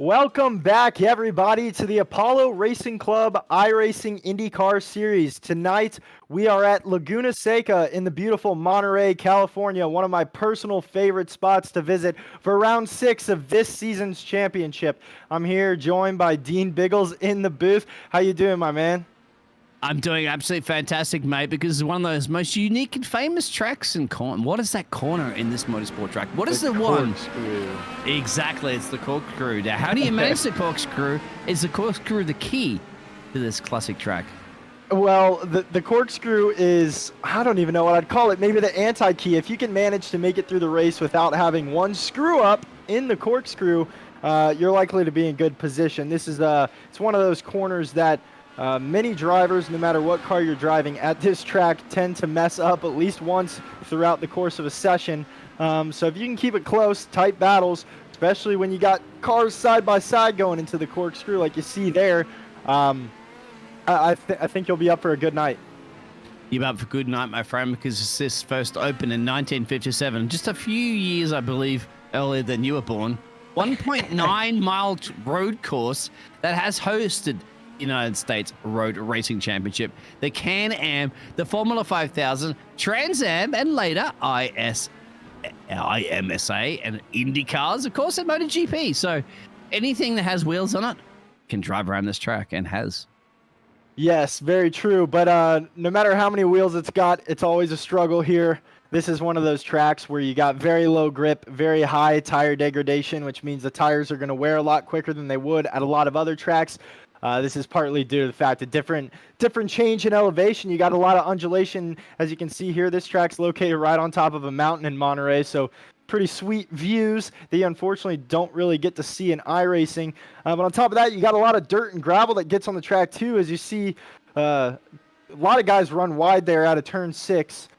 Welcome back, everybody, to the Apollo Racing Club iRacing Indycar Series. Tonight, we are at Laguna Seca in the beautiful Monterey, California, one of my personal favorite spots to visit for round 6 of this season's championship. I'm here joined by Dean Biggles in the booth. How you doing, my man? I'm doing absolutely fantastic, mate, because it's one of those most unique and famous tracks in corner. What is that corner in this motorsport track? What is the one? Corkscrew. Exactly, it's the corkscrew. Now, how do you manage the corkscrew? Is the corkscrew the key to this classic track? Well, the corkscrew is, I don't even know what I'd call it, maybe the anti-key. If you can manage to make it through the race without having one screw up in the corkscrew, you're likely to be in good position. This is it's one of those corners that many drivers, no matter what car you're driving at this track, tend to mess up at least once throughout the course of a session. So if you can keep it close, tight battles, especially when you got cars side by side going into the corkscrew like you see there, I think you'll be up for a good night. You're up for a good night, my friend, because this first opened in 1957, just a few years, I believe, earlier than you were born. 1.9 mile road course that has hosted United States Road Racing Championship, the Can-Am, the Formula 5000, Trans Am, and later IMSA and IndyCars, of course, and MotoGP. So anything that has wheels on it can drive around this track and has. Yes, very true. But no matter how many wheels it's got, it's always a struggle here. This is one of those tracks where you got very low grip, very high tire degradation, which means the tires are going to wear a lot quicker than they would at a lot of other tracks. This is partly due to the fact that different change in elevation. You got a lot of undulation. As you can see here, this track's located right on top of a mountain in Monterey, so pretty sweet views that you unfortunately don't really get to see in iRacing. But on top of that, you got a lot of dirt and gravel that gets on the track too. As you see, a lot of guys run wide there out of turn 6.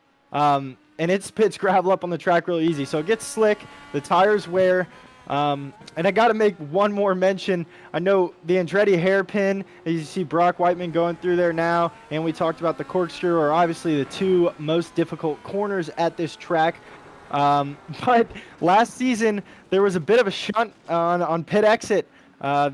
And it spits gravel up on the track real easy. So it gets slick, the tires wear. And I got to make one more mention. I know the Andretti hairpin, as you see Brock Whiteman going through there now, and we talked about the corkscrew are obviously the two most difficult corners at this track. But last season, there was a bit of a shunt on pit exit.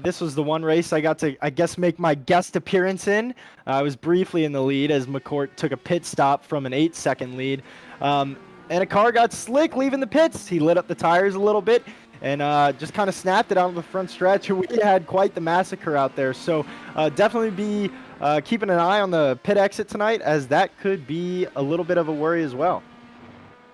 This was the one race I got to, I guess, make my guest appearance in. I was briefly in the lead as McCourt took a pit stop from an 8-second lead. And a car got slick leaving the pits. He lit up the tires a little bit and just kind of snapped it out of the front stretch. We had quite the massacre out there. So definitely be keeping an eye on the pit exit tonight, as that could be a little bit of a worry as well.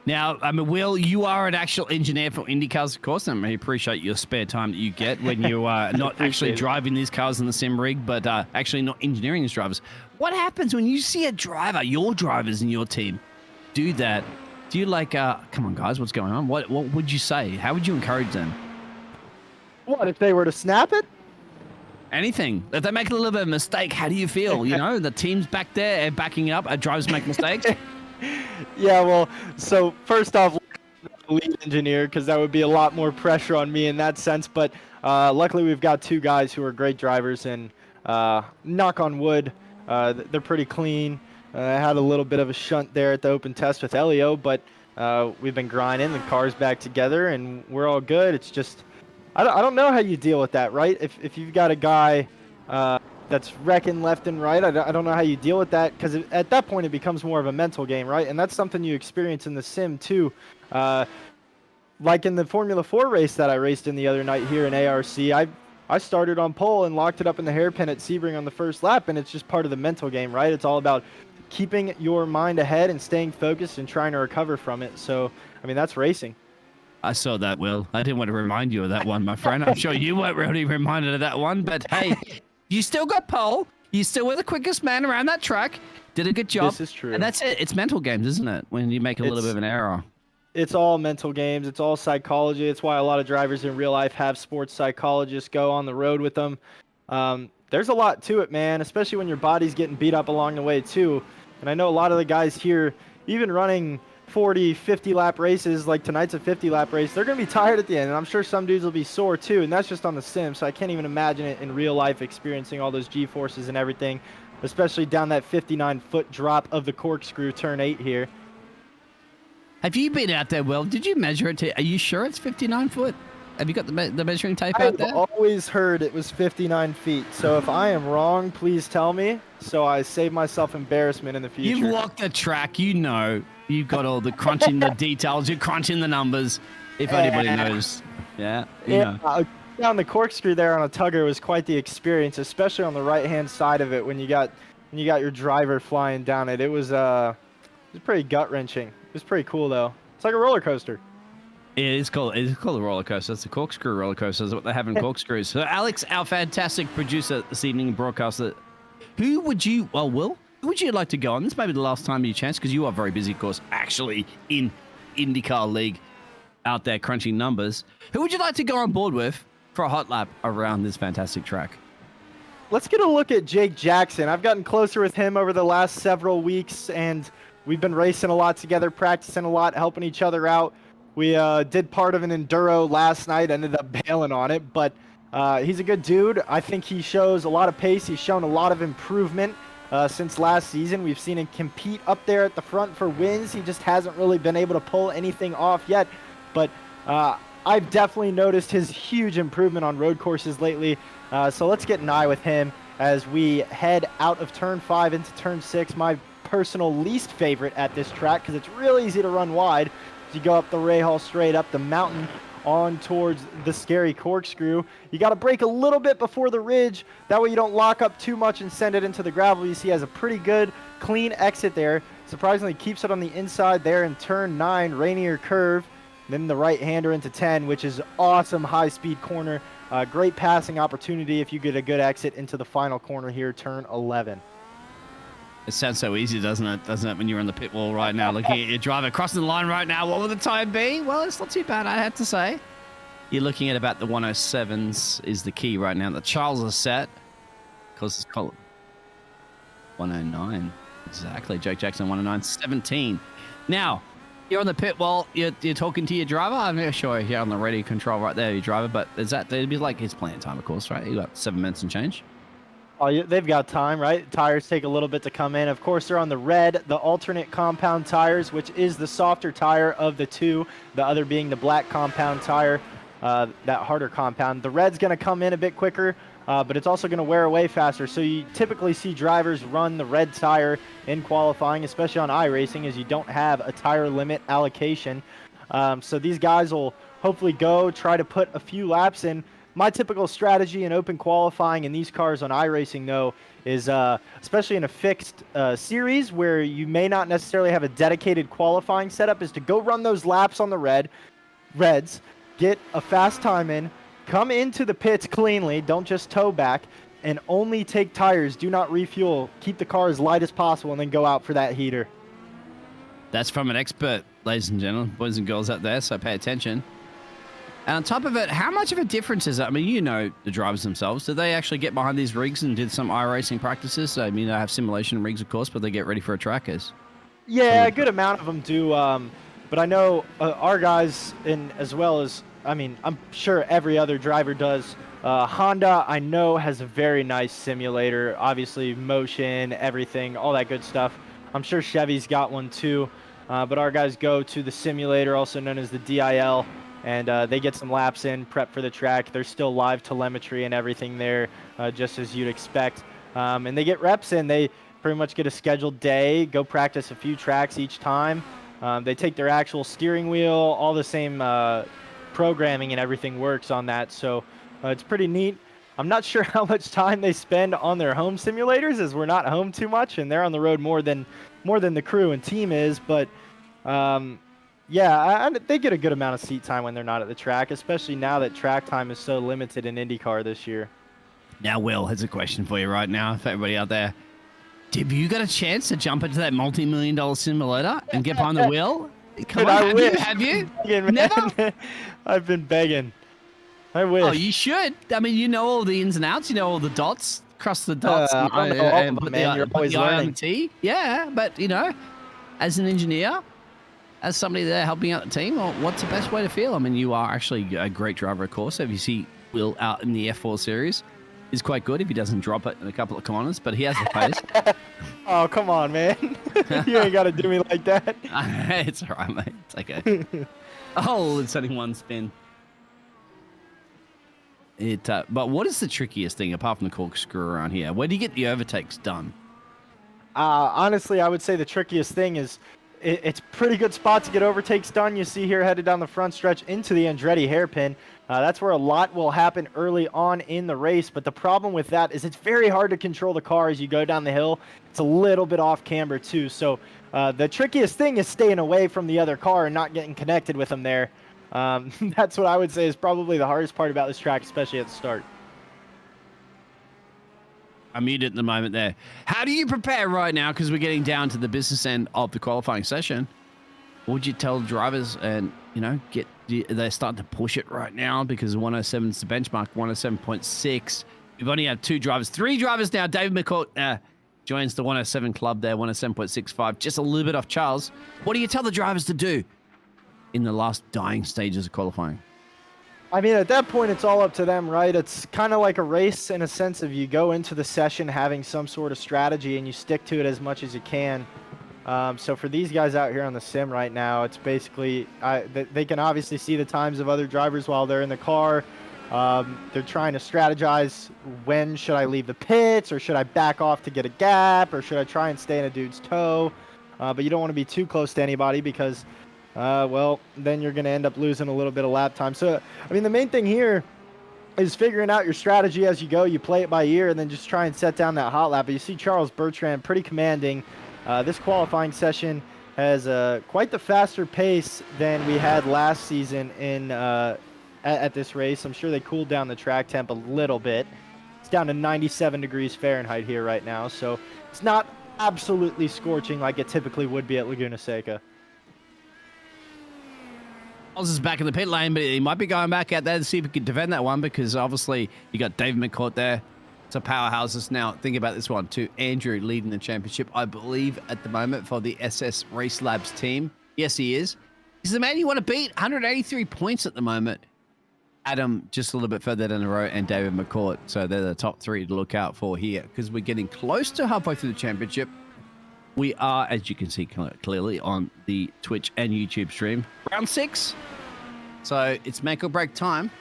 Now, I mean, Will, you are an actual engineer for IndyCars, of course, and I appreciate your spare time that you get when you are not actually driving these cars in the sim rig, but actually not engineering these drivers. What happens when you see a driver, your drivers in your team, do that? Do you like, come on, guys, what's going on? What would you say? How would you encourage them? What, if they were to snap it? Anything. If they make a little bit of a mistake, how do you feel? You know, the team's back there backing up. Drivers make mistakes. Yeah, well, so first off, lead engineer, because that would be a lot more pressure on me in that sense. But luckily, we've got two guys who are great drivers, and knock on wood, they're pretty clean. I had a little bit of a shunt there at the open test with Elio, but we've been grinding. The car's back together, and we're all good. It's just, I don't know how you deal with that, right? If you've got a guy that's wrecking left and right, I don't know how you deal with that, because at that point it becomes more of a mental game, right? And that's something you experience in the sim too. Like in the Formula 4 race that I raced in the other night here in ARC, I started on pole and locked it up in the hairpin at Sebring on the first lap, and it's just part of the mental game, right? It's all about keeping your mind ahead and staying focused and trying to recover from it. So, I mean, that's racing. I saw that, Will. I didn't want to remind you of that one, my friend. I'm sure you weren't really reminded of that one, but hey, you still got pole. You still were the quickest man around that track. Did a good job. This is true. And that's it. It's mental games, isn't it? When you make a little bit of an error. It's all mental games. It's all psychology. It's why a lot of drivers in real life have sports psychologists go on the road with them. There's a lot to it, man, especially when your body's getting beat up along the way too. And I know a lot of the guys here, even running 40, 50-lap races, like tonight's a 50-lap race, they're going to be tired at the end. And I'm sure some dudes will be sore too, and that's just on the sim. So I can't even imagine it in real life, experiencing all those G-forces and everything, especially down that 59-foot drop of the corkscrew turn 8 here. Have you been out there, Will? Did you measure it? Are you sure it's 59 foot? Have you got the measuring tape out I've there? always heard it was 59 feet. So if I am wrong, please tell me. So I save myself embarrassment in the future. You've walked the track. You know. You've got all the crunching the details. You're crunching the numbers. If anybody knows. Yeah. You know. Down the corkscrew there on a tugger was quite the experience, especially on the right-hand side of it when you got your driver flying down it. It was pretty gut-wrenching. It was pretty cool though. It's like a roller coaster. It is called a roller coaster. It's a corkscrew roller coaster. That's what they have in corkscrews. So Alex, our fantastic producer this evening, broadcaster, who would you like to go on? This may be the last time you chance because you are very busy, of course, actually in IndyCar League out there crunching numbers. Who would you like to go on board with for a hot lap around this fantastic track? Let's get a look at Jake Jackson. I've gotten closer with him over the last several weeks, and we've been racing a lot together, practicing a lot, helping each other out. We did part of an enduro last night, ended up bailing on it, but he's a good dude. I think he shows a lot of pace. He's shown a lot of improvement since last season. We've seen him compete up there at the front for wins. He just hasn't really been able to pull anything off yet, but I've definitely noticed his huge improvement on road courses lately. So let's get an eye with him as we head out of Turn 5 into Turn 6, my personal least favorite at this track because it's really easy to run wide. You go up the Rahal straight up the mountain on towards the scary corkscrew. You got to brake a little bit before the ridge. That way you don't lock up too much and send it into the gravel. You see he has a pretty good, clean exit there. Surprisingly keeps it on the inside there in turn 9, Rainier curve. Then the right-hander into 10, which is awesome high-speed corner. Great passing opportunity if you get a good exit into the final corner here, turn 11. It sounds so easy, doesn't it, when you're on the pit wall right now, looking at your driver crossing the line right now. What will the time be? Well, it's not too bad, I have to say. You're looking at about the 107s is the key right now. The Charles are set. Because it's called 109. Exactly. Jake Jackson, 109.17. Now, you're on the pit wall. You're talking to your driver. I'm not sure you're on the radio control right there, your driver, but it'd be like his playing time, of course, right? You got 7 minutes and change. Oh, they've got time, right? Tires take a little bit to come in. Of course, they're on the red, the alternate compound tires, which is the softer tire of the two, the other being the black compound tire, that harder compound. The red's going to come in a bit quicker, but it's also going to wear away faster. So you typically see drivers run the red tire in qualifying, especially on iRacing, as you don't have a tire limit allocation. So these guys will hopefully try to put a few laps in. My typical strategy in open qualifying in these cars on iRacing, though, is especially in a fixed series where you may not necessarily have a dedicated qualifying setup, is to go run those laps on the reds, get a fast time in, come into the pits cleanly, don't just tow back, and only take tires. Do not refuel. Keep the car as light as possible, and then go out for that heater. That's from an expert, ladies and gentlemen, boys and girls out there, so pay attention. And on top of it, how much of a difference is that? I mean, you know the drivers themselves. Do they actually get behind these rigs and did some iRacing practices? I mean, they have simulation rigs, of course, but they get ready for a track as. Yeah, a good amount of them do. But I know our guys, as well as, I mean, I'm sure every other driver does. Honda, I know, has a very nice simulator. Obviously, motion, everything, all that good stuff. I'm sure Chevy's got one too. But our guys go to the simulator, also known as the DIL. And they get some laps in, prep for the track. There's still live telemetry and everything there, just as you'd expect. And they get reps in. They pretty much get a scheduled day, go practice a few tracks each time. They take their actual steering wheel, all the same programming and everything works on that. So it's pretty neat. I'm not sure how much time they spend on their home simulators, as we're not home too much, and they're on the road more than the crew and team is. But yeah, they get a good amount of seat time when they're not at the track, especially now that track time is so limited in IndyCar this year. Now, Will, here's a question for you right now, for everybody out there. Have you got a chance to jump into that multi-million-dollar simulator and get behind the wheel? Come on, have you? Never? I've been begging. I wish. Oh, you should. I mean, you know all the ins and outs. You know all the dots. Cross the dots and put the eye on the T. Yeah, but, you know, as an engineer, as somebody there helping out the team, well, what's the best way to feel? I mean, you are actually a great driver, of course. If you see Will out in the F4 series, he's quite good if he doesn't drop it in a couple of corners, but he has the pace. Oh, come on, man. You ain't got to do me like that. It's all right, mate. It's okay. Oh, it's only one spin. But what is the trickiest thing apart from the corkscrew around here? Where do you get the overtakes done? Honestly, I would say the trickiest thing is it's pretty good spot to get overtakes done. You see here headed down the front stretch into the Andretti hairpin. That's where a lot will happen early on in the race. But the problem with that is it's very hard to control the car as you go down the hill. It's a little bit off camber too. So the trickiest thing is staying away from the other car and not getting connected with them there. That's what I would say is probably the hardest part about this track, especially at the start. I'm muted at the moment there. How do you prepare right now? Because we're getting down to the business end of the qualifying session. What would you tell drivers and, they're starting to push it right now because 107 is the benchmark, 107.6. We've only had 3 drivers now. David McCourt joins the 107 club there, 107.65, just a little bit off Charles. What do you tell the drivers to do in the last dying stages of qualifying? I mean, at that point, it's all up to them, right? It's kind of like a race in a sense of you go into the session having some sort of strategy and you stick to it as much as you can. So for these guys out here on the sim right now, it's basically, they can obviously see the times of other drivers while they're in the car. They're trying to strategize, when should I leave the pits, or should I back off to get a gap, or should I try and stay in a dude's toe? But you don't want to be too close to anybody because well, then you're going to end up losing a little bit of lap time. So, I mean, the main thing here is figuring out your strategy as you go. You play it by ear and then just try and set down that hot lap. But you see Charles Bertrand pretty commanding. This qualifying session has quite the faster pace than we had last season at this race. I'm sure they cooled down the track temp a little bit. It's down to 97 degrees Fahrenheit here right now. So it's not absolutely scorching like it typically would be at Laguna Seca. Charles is back in the pit lane, but he might be going back out there to see if he can defend that one because obviously you got David McCourt there. It's a powerhouses now. Think about this one too. Andrew leading the championship, I believe, at the moment for the SS Race Labs team. Yes, he is. He's the man you want to beat. 183 points at the moment. Adam just a little bit further down the road and David McCourt. So they're the top 3 to look out for here because we're getting close to halfway through the championship. We are, as you can see clearly on the Twitch and YouTube stream, round 6. So it's make or break time.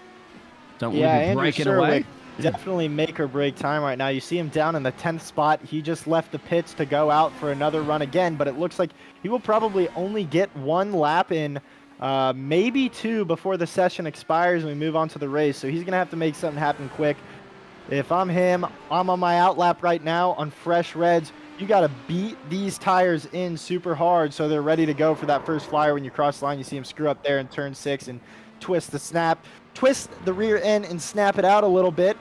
Don't want to be breaking away. Definitely make or break time right now. You see him down in the 10th spot. He just left the pits to go out for another run again, but it looks like he will probably only get 1 lap in, maybe 2 before the session expires and we move on to the race. So he's going to have to make something happen quick. If I'm him, I'm on my out lap right now on fresh reds. You got to beat these tires in super hard so they're ready to go for that first flyer. When you cross the line, you see him screw up there in turn 6 and twist the rear end and snap it out a little bit.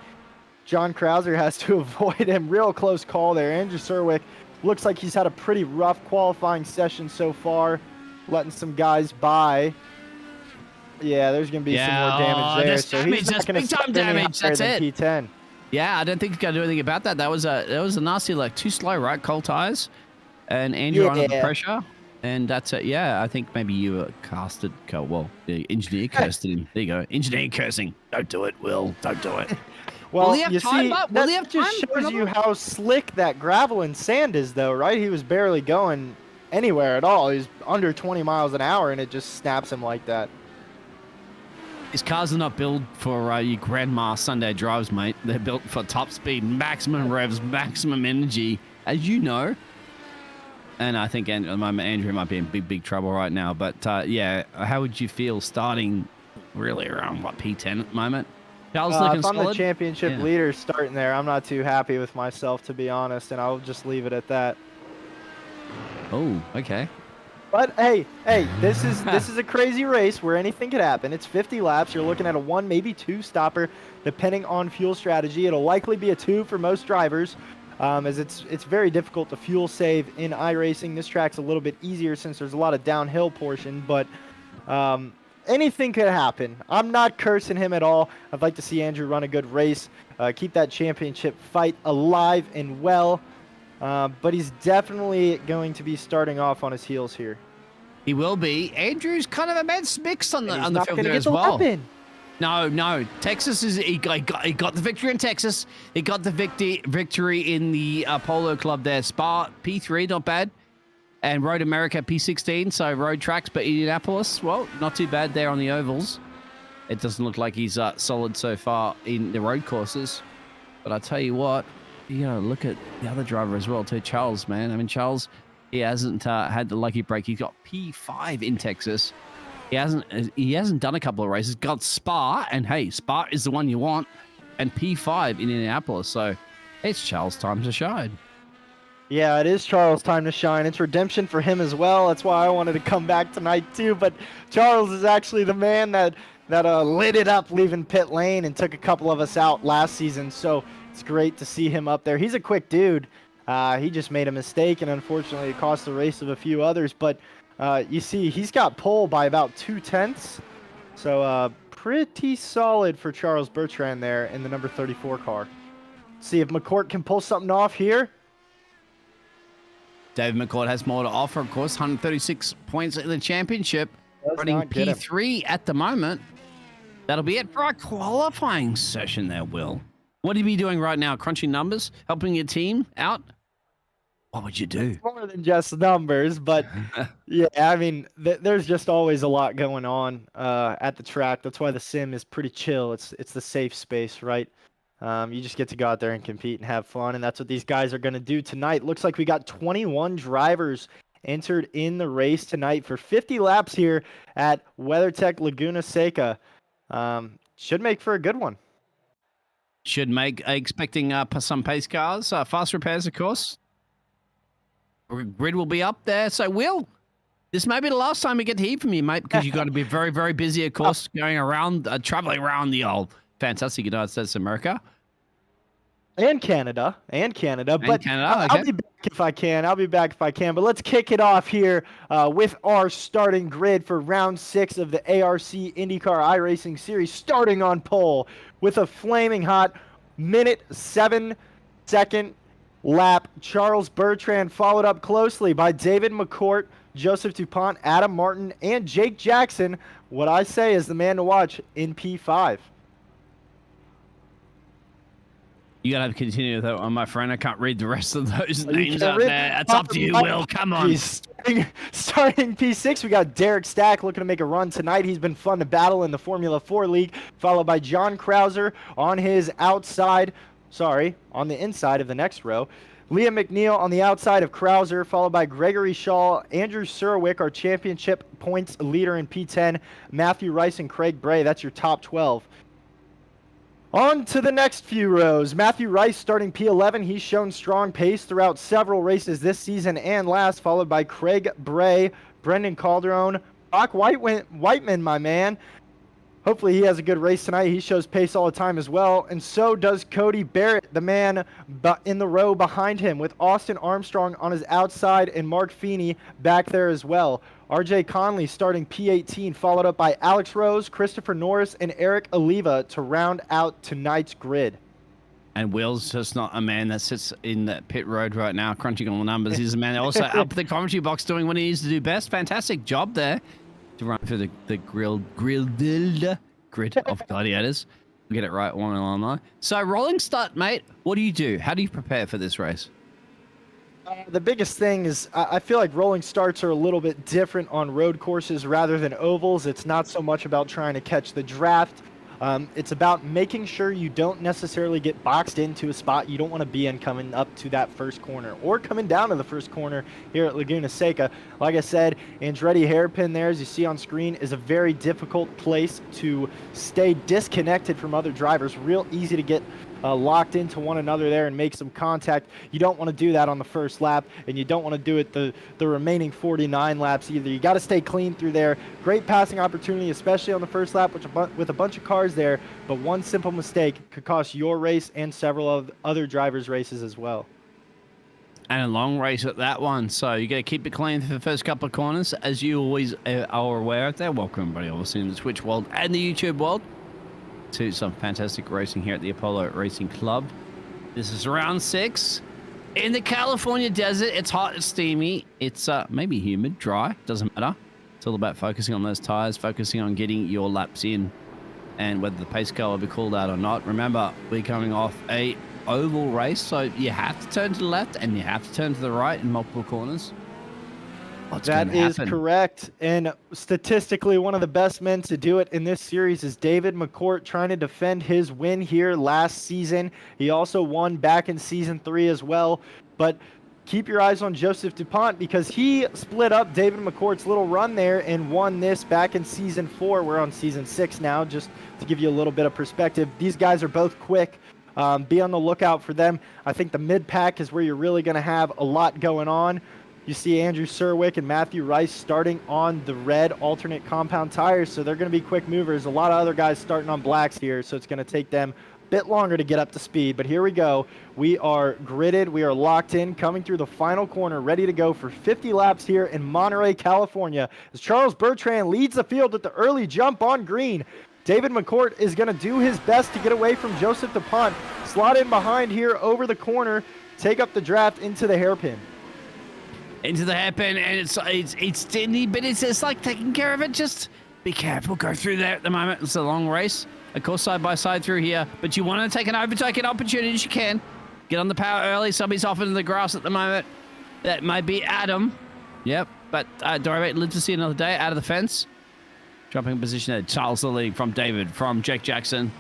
John Krauser has to avoid him. Real close call there. Andrew Cerwick looks like he's had a pretty rough qualifying session so far, letting some guys by. Yeah, there's going to be some more damage there. So he's not going to stop any higher than P10. Yeah, I don't think he's going to do anything about that. That was a nasty, too slow, right? Cold tires. And Andrew under the pressure. And that's it. Yeah, I think maybe you were casted. Well, the engineer cursed him. There you go. Engineer cursing. Don't do it, Will. Don't do it. Well, you see, that just shows you how slick that gravel and sand is, though, right? He was barely going anywhere at all. He's under 20 miles an hour, and it just snaps him like that. These cars are not built for your grandma Sunday drives, mate. They're built for top speed, maximum revs, maximum energy, as you know. And I think at the moment Andrew might be in big trouble right now. But yeah, how would you feel starting really around P10 at the moment? Charles looking if I'm solid? the championship leader starting there, I'm not too happy with myself, to be honest, and I'll just leave it at that. Oh, okay. But hey, this is a crazy race where anything could happen. It's 50 laps. You're looking at a 1, maybe 2 stopper, depending on fuel strategy. It'll likely be a 2 for most drivers, as it's very difficult to fuel save in iRacing. This track's a little bit easier since there's a lot of downhill portion, but anything could happen. I'm not cursing him at all. I'd like to see Andrew run a good race, keep that championship fight alive and well. But he's definitely going to be starting off on his heels here. He will be. Andrew's kind of a mix on the field there as well. No. Texas is he got the victory in Texas. He got the victory in the Polo Club there. Spa P3, not bad. And Road America P16, so road tracks. But Indianapolis, well, not too bad there on the ovals. it doesn't look like he's solid so far in the road courses. But I tell you what, you know, look at the other driver as well too, Charles, man. I mean, Charles, he hasn't had the lucky break. He's got P5 in Texas. He hasn't done a couple of races. Got Spa, and hey, Spa is the one you want, and P5 in Indianapolis. So it's Charles' time to shine. Yeah, it is Charles' time to shine. It's redemption for him as well. That's why I wanted to come back tonight too. But Charles is actually the man that lit it up leaving pit lane and took a couple of us out last season. So it's great to see him up there. He's a quick dude. He just made a mistake, and unfortunately it cost the race of a few others. But you see, he's got pole by about 2/10. So pretty solid for Charles Bertrand there in the number 34 car. See if McCourt can pull something off here. David McCourt has more to offer, of course. 136 points in the championship. Running P3 at the moment. That'll be it for our qualifying session there, Will. What are you be doing right now? Crunching numbers? Helping your team out? What would you do? More than just numbers, but yeah, I mean, there's just always a lot going on at the track. That's why the sim is pretty chill. It's the safe space, right? You just get to go out there and compete and have fun, and that's what these guys are going to do tonight. Looks like we got 21 drivers entered in the race tonight for 50 laps here at WeatherTech Laguna Seca. Should make for a good one. Should make, expecting some pace cars, fast repairs, of course. Grid will be up there. So, Will, this may be the last time we get to hear from you, mate, because you've got to be very, very busy, of course, going around, traveling around the old fantastic United States of America. And Canada. And Canada, okay. I'll be back if I can. But let's kick it off here with our starting grid for round 6 of the ARC IndyCar iRacing Series, starting on pole with a flaming hot minute 7-second lap. Charles Bertrand, followed up closely by David McCourt, Joseph Dupont, Adam Martin, and Jake Jackson. What I say is the man to watch in P5. You got to continue with that one, my friend. I can't read the rest of those names out there. That's up to you, Will. Come on. Starting P6, we got Derrick Stack looking to make a run tonight. He's been fun to battle in the Formula 4 League, followed by John Krauser on his outside. On the inside of the next row. Liam McNeil on the outside of Krauser, followed by Gregory Shaw, Andrew Cerwick, our championship points leader in P10, Matthew Rice, and Craig Bray. That's your top 12. On to the next few rows. Matthew Rice starting P11. He's shown strong pace throughout several races this season and last, followed by Craig Bray, Brendan Calderon, Brock Whiteman, my man. Hopefully he has a good race tonight. He shows pace all the time as well. And so does Cody Barrett, the man in the row behind him, with Austin Armstrong on his outside and Mark Feeney back there as well. RJ Conley starting P18, followed up by Alex Rose, Christopher Norris, and Eric Oliva to round out tonight's grid. And Will's just not a man that sits in the pit road right now crunching all the numbers. He's a man that also up the commentary box doing what he needs to do best. Fantastic job there to run through the grid of gladiators. We'll get it right one along line. So rolling start, mate. What do? How do you prepare for this race? The biggest thing is I feel like rolling starts are a little bit different on road courses rather than ovals. It's not so much about trying to catch the draft. It's about making sure you don't necessarily get boxed into a spot you don't want to be in coming up to that first corner or coming down to the first corner here at Laguna Seca. Like I said, Andretti hairpin there, as you see on screen, is a very difficult place to stay disconnected from other drivers. Real easy to get locked into one another there and make some contact. You don't want to do that on the first lap, and you don't want to do it the remaining 49 laps either. You got to stay clean through there. Great passing opportunity, especially on the first lap with a bunch of cars there, but one simple mistake could cost your race and several of other drivers' races as well. And a long race at that one, so you got to keep it clean for the first couple of corners, as you always are aware of there. Welcome, everybody, obviously, in the Twitch world and the YouTube world, to some fantastic racing here at the Apollo Racing Club. This is round 6 in the California desert. It's hot, it's steamy, it's maybe humid, dry, doesn't matter. It's all about focusing on those tires, focusing on getting your laps in, and whether the pace car will be called out or not. Remember, we're coming off a oval race, so you have to turn to the left and you have to turn to the right in multiple corners. What's That gonna is happen? correct. And statistically, one of the best men to do it in this series is David McCourt, trying to defend his win here last season. He also won back in season 3 as well. But keep your eyes on Joseph DuPont, because he split up David McCourt's little run there and won this back in season 4. We're on season 6 now, just to give you a little bit of perspective. These guys are both quick. Be on the lookout for them. I think the mid-pack is where you're really going to have a lot going on. You see Andrew Cerwick and Matthew Rice starting on the red alternate compound tires, so they're going to be quick movers. A lot of other guys starting on blacks here, so it's going to take them a bit longer to get up to speed. But here we go. We are gridded. We are locked in, coming through the final corner, ready to go for 50 laps here in Monterey, California, as Charles Bertrand leads the field with the early jump on green. David McCourt is going to do his best to get away from Joseph DuPont, slot in behind here over the corner, take up the draft into the hairpin. Into the hairpin, and it's tiny, but it's just like taking care of it. Just be careful. Go through there at the moment. It's a long race. Of course, side by side through here, but you want to take an overtaking opportunity as you can. Get on the power early. Somebody's off into the grass at the moment. That might be Adam. Yep, but Derrick lives to see another day out of the fence. Jumping position there. Charles the lead from David, from Jake Jackson.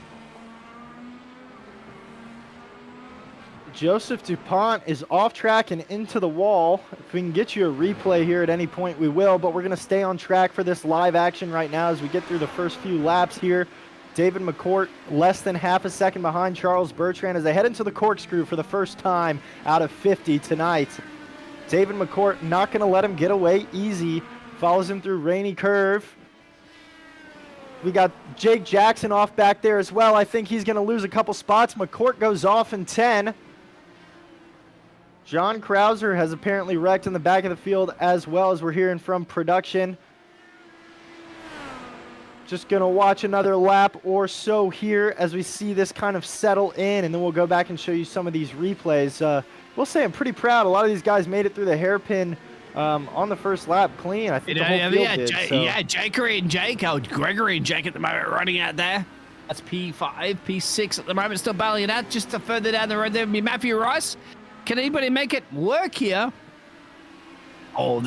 Joseph DuPont is off track and into the wall. If we can get you a replay here at any point, we will, but we're going to stay on track for this live action right now as we get through the first few laps here. David McCourt less than half a second behind Charles Bertrand as they head into the corkscrew for the first time out of 50 tonight. David McCourt not going to let him get away easy. Follows him through Rainy Curve. We got Jake Jackson off back there as well. I think he's going to lose a couple spots. McCourt goes off in 10. John Krauser has apparently wrecked in the back of the field as well, as we're hearing from production. Just going to watch another lap or so here as we see this kind of settle in, and then we'll go back and show you some of these replays. We'll say I'm pretty proud. A lot of these guys made it through the hairpin on the first lap clean. I think the whole field did. Jakery and Jake. Oh, Gregory and Jake at the moment running out there. That's P5, P6 at the moment, still battling it out. Just further down the road there would be Matthew Rice. Can anybody make it work here? Oh,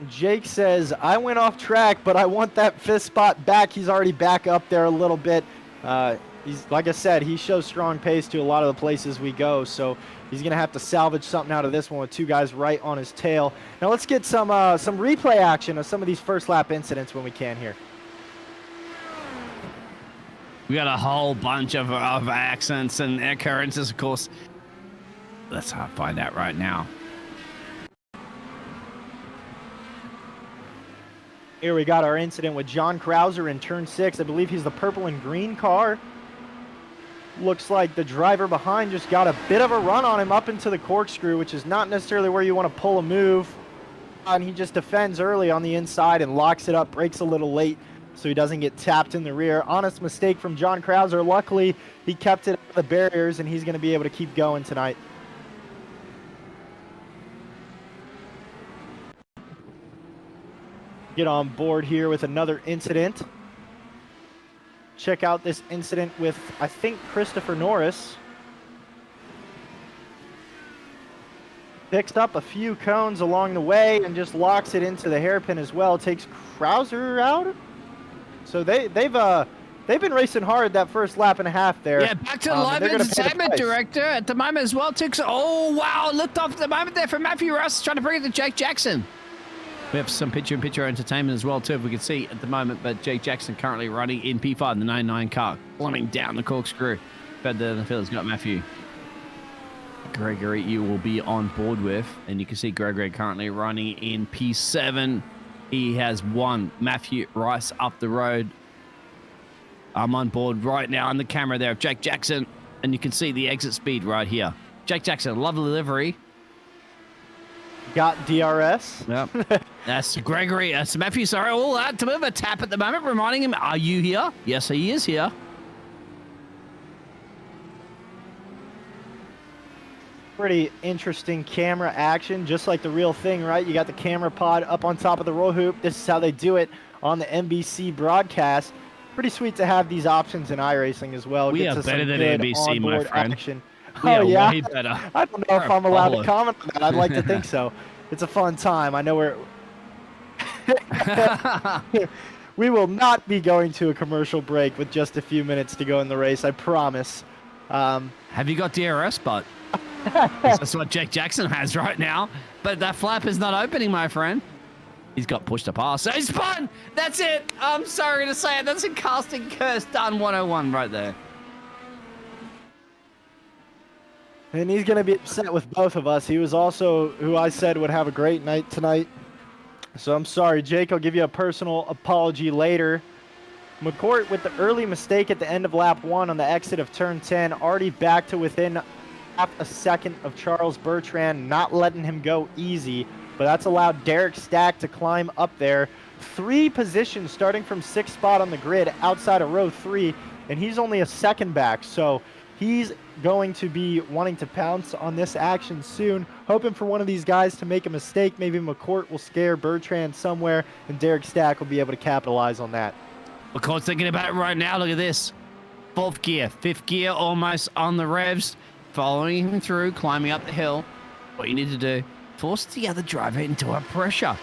Jake says, I went off track, but I want that 5th spot back. He's already back up there a little bit. He's, like I said, he shows strong pace to a lot of the places we go, so he's going to have to salvage something out of this one with 2 guys right on his tail. Now let's get some replay action of some of these first lap incidents when we can here. We got a whole bunch of accidents and occurrences, of course. Let's find out right now. Here we got our incident with John Krauser in turn 6. I believe he's the purple and green car. Looks like the driver behind just got a bit of a run on him up into the corkscrew, which is not necessarily where you want to pull a move. And he just defends early on the inside and locks it up, brakes a little late, so he doesn't get tapped in the rear. Honest mistake from John Krauser. Luckily, he kept it at the barriers, and he's going to be able to keep going tonight. Get on board here with another incident. Check out this incident with, I think, Christopher Norris. Picks up a few cones along the way and just locks it into the hairpin as well. Takes Krauser out. So they've been racing hard that first lap and a half there. Yeah, back to the live entertainment director at the moment as well. Oh, wow, looked off at the moment there from Matthew Russ, trying to bring it to Jake Jackson. We have some picture-in-picture entertainment as well, too, if we can see at the moment. But Jake Jackson currently running in P5, the 99 car, climbing down the corkscrew. Further in the field has got Matthew. Gregory, you will be on board with. And you can see Gregory currently running in P7. He has won Matthew Rice up the road. I'm on board right now on the camera there of Jake Jackson. And you can see the exit speed right here. Jake Jackson, lovely livery. Got DRS. Yep. That's Gregory. That's Matthew. Sorry. All that to move a tap at the moment, reminding him, are you here? Yes, he is here. Pretty interesting camera action, just like the real thing, right? You got the camera pod up on top of the roll hoop. This is how they do it on the NBC broadcast. Pretty sweet to have these options in iRacing as well. We are better than NBC, my friend. Action. Oh, yeah. Way better. I don't know if I'm allowed to comment on that. I'd like to think so. It's a fun time. I know we're we will not be going to a commercial break with just a few minutes to go in the race, I promise. Have you got DRS, but that's what Jack Jackson has right now. But that flap is not opening, my friend. He's got pushed to pass. So he spun! That's it! I'm sorry to say it. That's a casting curse done 101 right there. And he's going to be upset with both of us. He was also who I said would have a great night tonight. So I'm sorry, Jake. I'll give you a personal apology later. McCourt with the early mistake at the end of lap 1 on the exit of turn 10, already back to within half a second of Charles Bertrand, not letting him go easy. But that's allowed Derrick Stack to climb up there. 3 positions starting from 6th spot on the grid outside of row 3, and he's only a second back. So he's going to be wanting to pounce on this action soon, hoping for one of these guys to make a mistake. Maybe McCourt will scare Bertrand somewhere, and Derrick Stack will be able to capitalize on that. McCourt's thinking about it right now. Look at this. 4th gear, 5th gear, almost on the revs, following him through, climbing up the hill. What you need to do, force the other driver into a pressure.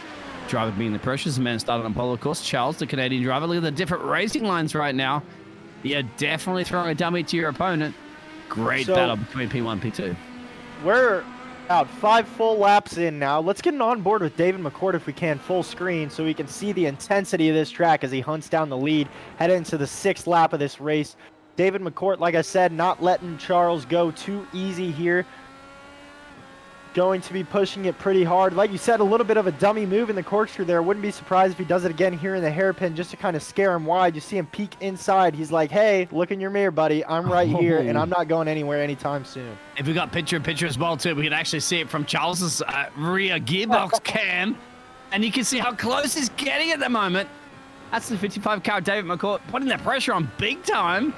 Driver being the pressure is the man started on pole, of course. Charles, the Canadian driver. Look at the different racing lines right now. You're definitely throwing a dummy to your opponent. Great battle between P1 and P2. We're about 5 full laps in now. Let's get on board with David McCourt if we can, full screen, so we can see the intensity of this track as he hunts down the lead, heading into the 6th lap of this race. David McCourt, like I said, not letting Charles go too easy here. Going to be pushing it pretty hard. Like you said, a little bit of a dummy move in the corkscrew there. Wouldn't be surprised if he does it again here in the hairpin just to kind of scare him wide. You see him peek inside. He's like, hey, look in your mirror, buddy. I'm right here, and I'm not going anywhere anytime soon. If we got picture-in-picture as well, too, we can actually see it from Charles's rear gearbox cam. And you can see how close he's getting at the moment. That's the 55-car David McCourt putting that pressure on big time.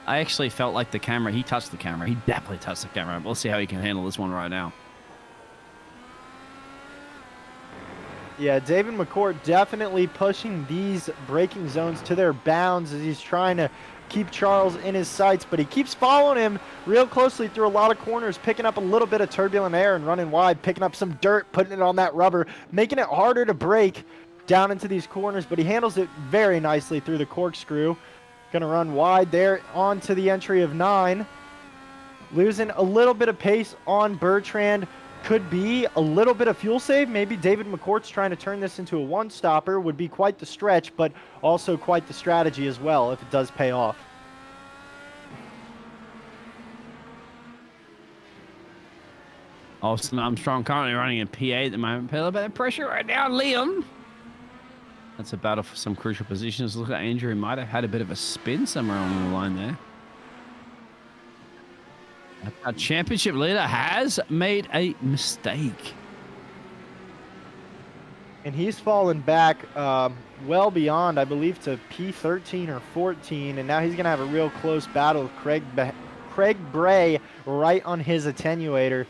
I actually felt like the camera, he touched the camera. He definitely touched the camera. We'll see how he can handle this one right now. Yeah, David McCourt definitely pushing these braking zones to their bounds as he's trying to keep Charles in his sights, but he keeps following him real closely through a lot of corners, picking up a little bit of turbulent air and running wide, picking up some dirt, putting it on that rubber, making it harder to brake down into these corners, but he handles it very nicely through the corkscrew. Gonna run wide there onto the entry of 9. Losing a little bit of pace on Bertrand. Could be a little bit of fuel save. Maybe David McCourt's trying to turn this into a one-stopper. Would be quite the stretch, but also quite the strategy as well if it does pay off. Austin Armstrong currently running in P8 at the moment. Put a little bit of pressure right now, Liam. That's a battle for some crucial positions. Look at Andrew, he might have had a bit of a spin somewhere along the line there. Our championship leader has made a mistake. And he's fallen back well beyond, I believe, to P13 or 14. And now he's going to have a real close battle with Craig Bray right on his attenuator.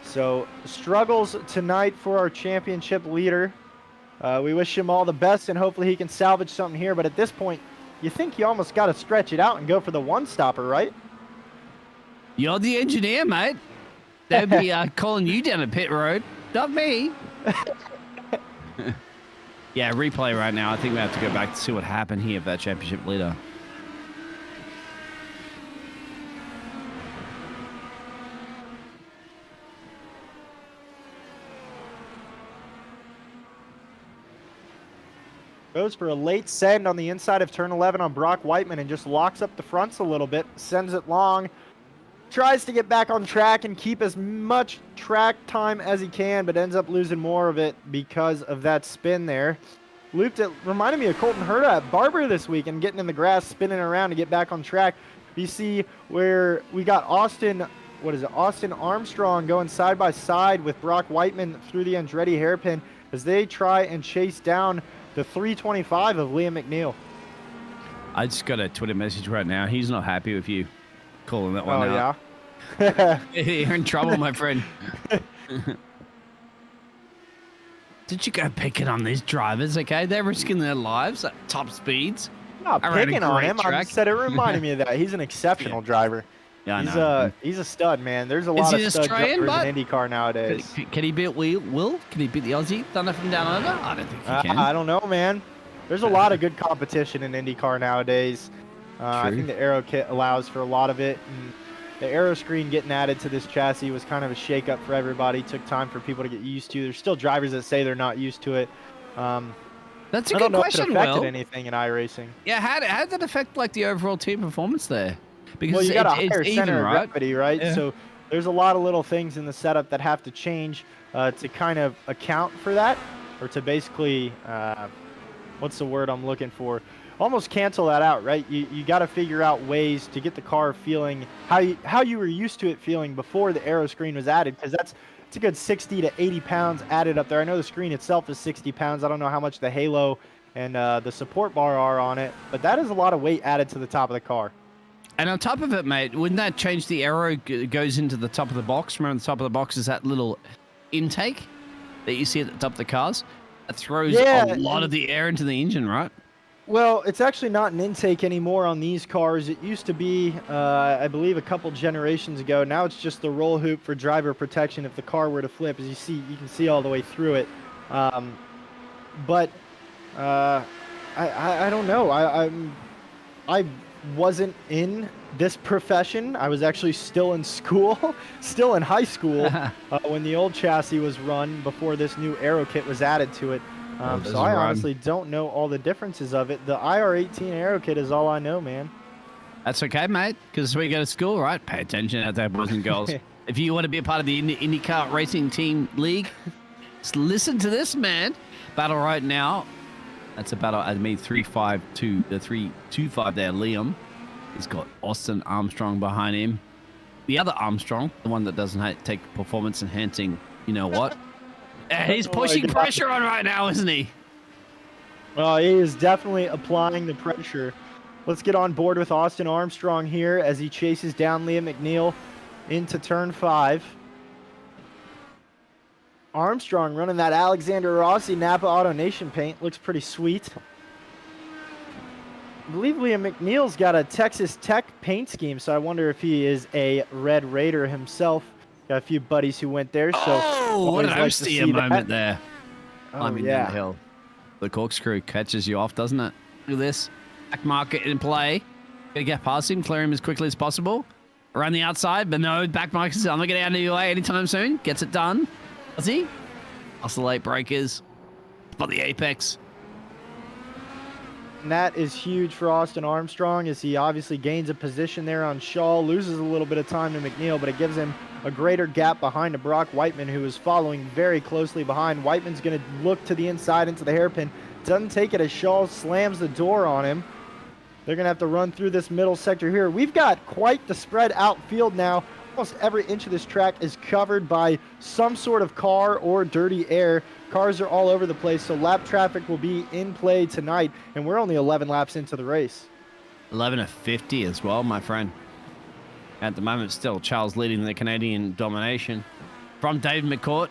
So struggles tonight for our championship leader. We wish him all the best, and hopefully he can salvage something here. But at this point, you think you almost got to stretch it out and go for the one-stopper, right? You're the engineer, mate. They'd be calling you down at pit road, not me. Yeah, replay right now. I think we have to go back to see what happened here of that championship leader. Goes for a late send on the inside of turn 11 on Brock Whiteman and just locks up the fronts a little bit, sends it long. Tries to get back on track and keep as much track time as he can, but ends up losing more of it because of that spin there. Looped it, reminded me of Colton Herta at Barber this week and getting in the grass, spinning around to get back on track. You see where we got Austin Armstrong going side by side with Brock Whiteman through the Andretti hairpin as they try and chase down the 325 of Liam McNeil. I just got a Twitter message right now. He's not happy with you calling that one out. Oh, yeah? You're in trouble, my friend. Did you go picking on these drivers, okay? They're risking their lives at top speeds. Not picking on him. I said it reminded me of that. He's an exceptional driver. Yeah, I know. He's a stud, man. There's a lot of stud Australian, drivers in IndyCar nowadays. Can he beat Will? Can he beat the Aussie Thunder from down under? I don't think he can. I don't know, man. There's a lot of good competition in IndyCar nowadays. I think the aero kit allows for a lot of it. And the aero screen getting added to this chassis was kind of a shake-up for everybody. It took time for people to get used to. There's still drivers that say they're not used to it. That's a I good don't know question, if it affected Will. anything in iRacing. Yeah, how did that affect like the overall team performance there? Because Well, you got a it's higher even, center of right? gravity, right? Yeah. So there's a lot of little things in the setup that have to change to kind of account for that, or to basically, what's the word I'm looking for? Almost cancel that out, right? You got to figure out ways to get the car feeling how you were used to it feeling before the aero screen was added, because it's a good 60 to 80 pounds added up there. I know the screen itself is 60 pounds. I don't know how much the halo and the support bar are on it, but that is a lot of weight added to the top of the car. And on top of it, mate, wouldn't that change the aero goes into the top of the box? Remember the top of the box is that little intake that you see at the top of the cars? It throws a lot of the air into the engine, right? Well, it's actually not an intake anymore on these cars. It used to be, I believe, a couple generations ago. Now it's just the roll hoop for driver protection if the car were to flip. As you can see all the way through it. But I don't know. I wasn't in this profession. I was actually still in school, still in high school, when the old chassis was run before this new aero kit was added to it. So I honestly don't know all the differences of it. The IR18 aero kit is all I know, man. That's okay, mate, because we go to school, right? Pay attention out there, boys and girls. If you want to be a part of the IndyCar Racing Team League, just listen to this, man. Battle right now. That's a battle at me 352, the 325 there, Liam. He's got Austin Armstrong behind him. The other Armstrong, the one that doesn't take performance enhancing, you know what? He's pushing pressure on right now, isn't he? Well, he is definitely applying the pressure. Let's get on board with Austin Armstrong here as he chases down Liam McNeil into turn 5. Armstrong running that Alexander Rossi Napa Auto Nation paint. Looks pretty sweet. I believe Liam McNeil's got a Texas Tech paint scheme, so I wonder if he is a Red Raider himself. Got a few buddies who went there, so what an like to see moment there. Oh, Down the hill. The corkscrew catches you off, doesn't it? Look at this. Back market in play. Gonna get past him, clear him as quickly as possible. Around the outside, but no, back market says, I'm not getting out of your way anytime soon. Gets it done. Does he? Oscillate breakers. Spot the apex. And that is huge for Austin Armstrong as he obviously gains a position there on Shaw, loses a little bit of time to McNeil, but it gives him a greater gap behind to Brock Whiteman, who is following very closely behind. Whiteman's going to look to the inside into the hairpin. Doesn't take it as Shaw slams the door on him. They're going to have to run through this middle sector here. We've got quite the spread outfield now. Almost every inch of this track is covered by some sort of car or dirty air. Cars are all over the place, so lap traffic will be in play tonight, and we're only 11 laps into the race. 11 of 50 as well, my friend. At the moment, still Charles leading the Canadian domination from Dave McCourt.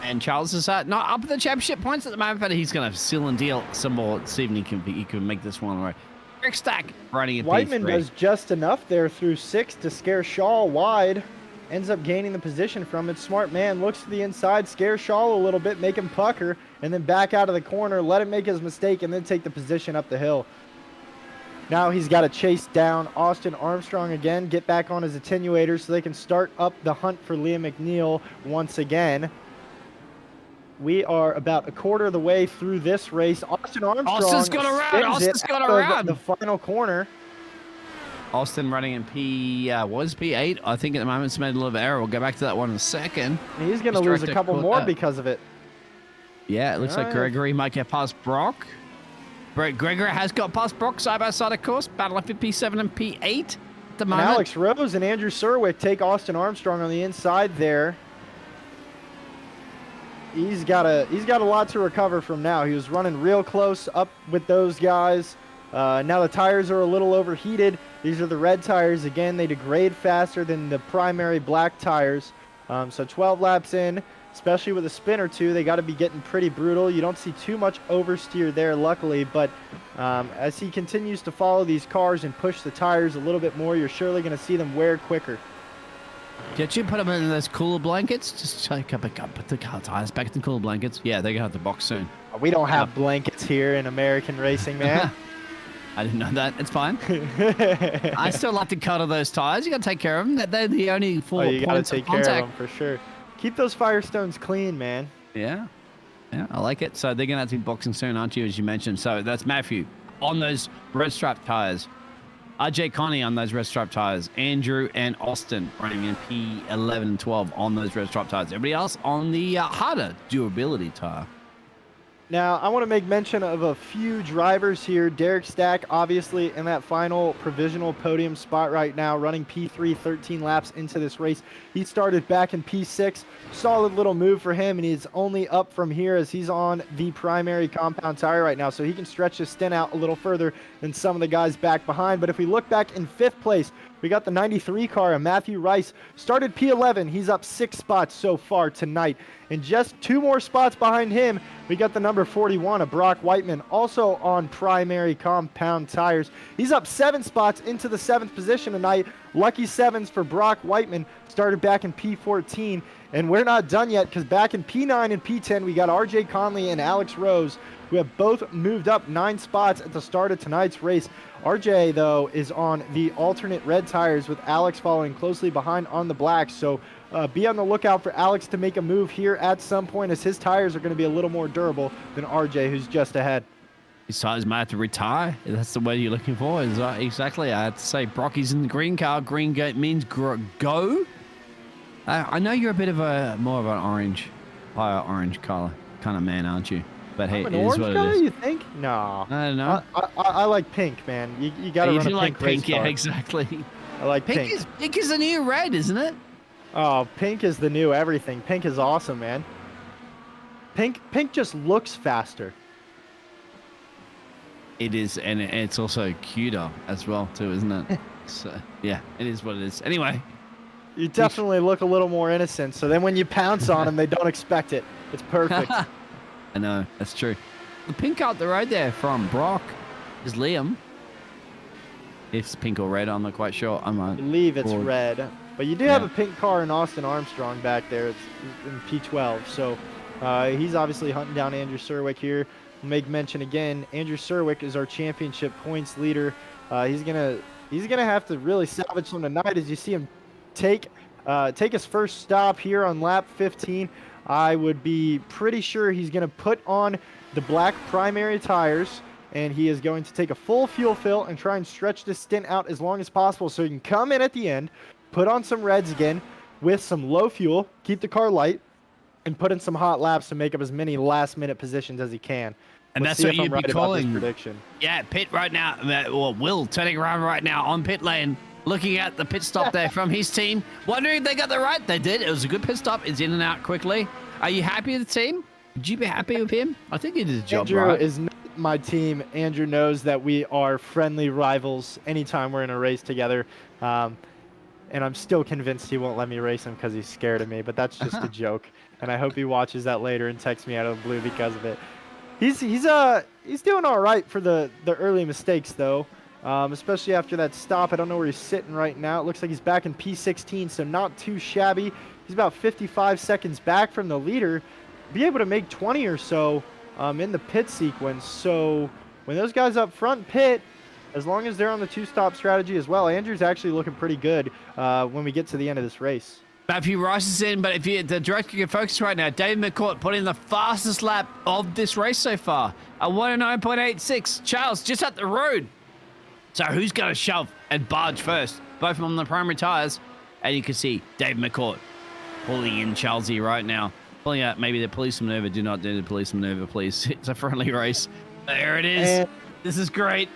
And Charles is not up at the championship points at the moment, but he's going to seal and deal some more this evening. He can make this one right. Derrick Stack running in Whiteman P3. does just enough there through 6 to scare Shaw wide. Ends up gaining the position from it. Smart man looks to the inside, scare Shaw a little bit, make him pucker, and then back out of the corner, let him make his mistake, and then take the position up the hill. Now he's got to chase down Austin Armstrong again, get back on his attenuator so they can start up the hunt for Liam McNeil once again. We are about a quarter of the way through this race. Austin's got around. The final corner. Austin running in P8. I think at the moment it's made a little error. We'll go back to that one in a second. He's going to lose a couple more because of it. Yeah, it looks like Gregory might get past Brock. Gregory has got past Brock side by side, of course. Battle for P7 and P8 at the moment. And Alex Rose and Andrew Cerwick take Austin Armstrong on the inside there. He's got a lot to recover from now. He was running real close up with those guys. Now the tires are a little overheated. These are the red tires. Again, they degrade faster than the primary black tires. So 12 laps in, especially with a spin or two, they got to be getting pretty brutal. You don't see too much oversteer there, luckily, but as he continues to follow these cars and push the tires a little bit more, you're surely going to see them wear quicker. Did you put them in those cooler blankets? Just take up put the car tires back in the cooler blankets. Yeah, they're going to have the box soon. We don't have blankets here in American racing, man. I didn't know that. It's fine. I still like to cuddle those tires. You got to take care of them. They're the only four you points gotta take care of them for sure. Keep those Firestones clean, man. Yeah. Yeah, I like it. So they're going to have to be boxing soon, aren't you, as you mentioned? So that's Matthew on those red stripe tires. RJ Connie on those red stripe tires. Andrew and Austin running in P11 and 12 on those red stripe tires. Everybody else on the harder durability tire. Now, I want to make mention of a few drivers here. Derrick Stack, obviously, in that final provisional podium spot right now, running P3, 13 laps into this race. He started back in P6. Solid little move for him, and he's only up from here as he's on the primary compound tire right now, so he can stretch his stint out a little further than some of the guys back behind. But if we look back in 5th place, we got the 93 car, and Matthew Rice started P11. He's up 6 spots so far tonight. And just 2 more spots behind him, we got the number 41 of Brock Whiteman, also on primary compound tires. He's up 7 spots into the 7th position tonight. Lucky 7s for Brock Whiteman. Started back in P14. And we're not done yet, because back in P9 and P10, we got RJ Conley and Alex Rose, who have both moved up 9 spots at the start of tonight's race. RJ, though, is on the alternate red tires, with Alex following closely behind on the black. So be on the lookout for Alex to make a move here at some point, as his tires are going to be a little more durable than RJ, who's just ahead. His tires might have to retire. That's the word you're looking for. Exactly. I have to say Brocky's in the green car. Green means go. I know you're a bit of more of an higher orange color kind of man, aren't you? But hey, it is what it is. You think? No. I don't know. I like pink, man. You got to run a pink like pink, race car. Yeah, exactly. I like pink. Pink is the new red, isn't it? Oh, pink is the new everything. Pink is awesome, man. Pink just looks faster. It is, and it's also cuter as well, too, isn't it? So, yeah, it is what it is. Anyway. You definitely look a little more innocent, so then when you pounce on them, they don't expect it. It's perfect. I know, that's true. The pink out the road there from Brock is Liam. If it's pink or red, I'm not quite sure. I believe it's red. But you do have a pink car in Austin Armstrong back there. It's in P12. So he's obviously hunting down Andrew Cerwick here. We'll make mention again, Andrew Cerwick is our championship points leader. He's gonna have to really salvage some tonight, as you see him take his first stop here on lap 15. I would be pretty sure he's going to put on the black primary tires, and he is going to take a full fuel fill and try and stretch this stint out as long as possible, so he can come in at the end, put on some reds again with some low fuel, keep the car light, and put in some hot laps to make up as many last-minute positions as he can. And Let's that's what you'd be calling prediction. Yeah, pit right now, or Will turning around right now on pit lane, looking at the pit stop there from his team, wondering if they got the right. They did. It was a good pit stop. It's in and out quickly. Are you happy with the team? Would you be happy with him? I think he did his job Andrew right. is not my team. Andrew knows that we are friendly rivals anytime we're in a race together. And I'm still convinced he won't let me race him because he's scared of me, but that's just a joke. And I hope he watches that later and texts me out of the blue because of it. He's doing all right for the early mistakes, though. Especially after that stop. I don't know where he's sitting right now. It looks like he's back in P16, so not too shabby. He's about 55 seconds back from the leader. Be able to make 20 or so in the pit sequence. So when those guys up front pit, as long as they're on the 2-stop strategy as well, Andrew's actually looking pretty good when we get to the end of this race. Matthew Rice is in, but if you the director can focus right now, David McCourt put in the fastest lap of this race so far, a 109.86. Charles just up the road. So who's going to shove and barge first? Both on the primary tires. And you can see Dave McCourt pulling in Charlesy right now. Pulling out maybe the police maneuver. Do not do the police maneuver, please. It's a friendly race. There it is. This is great.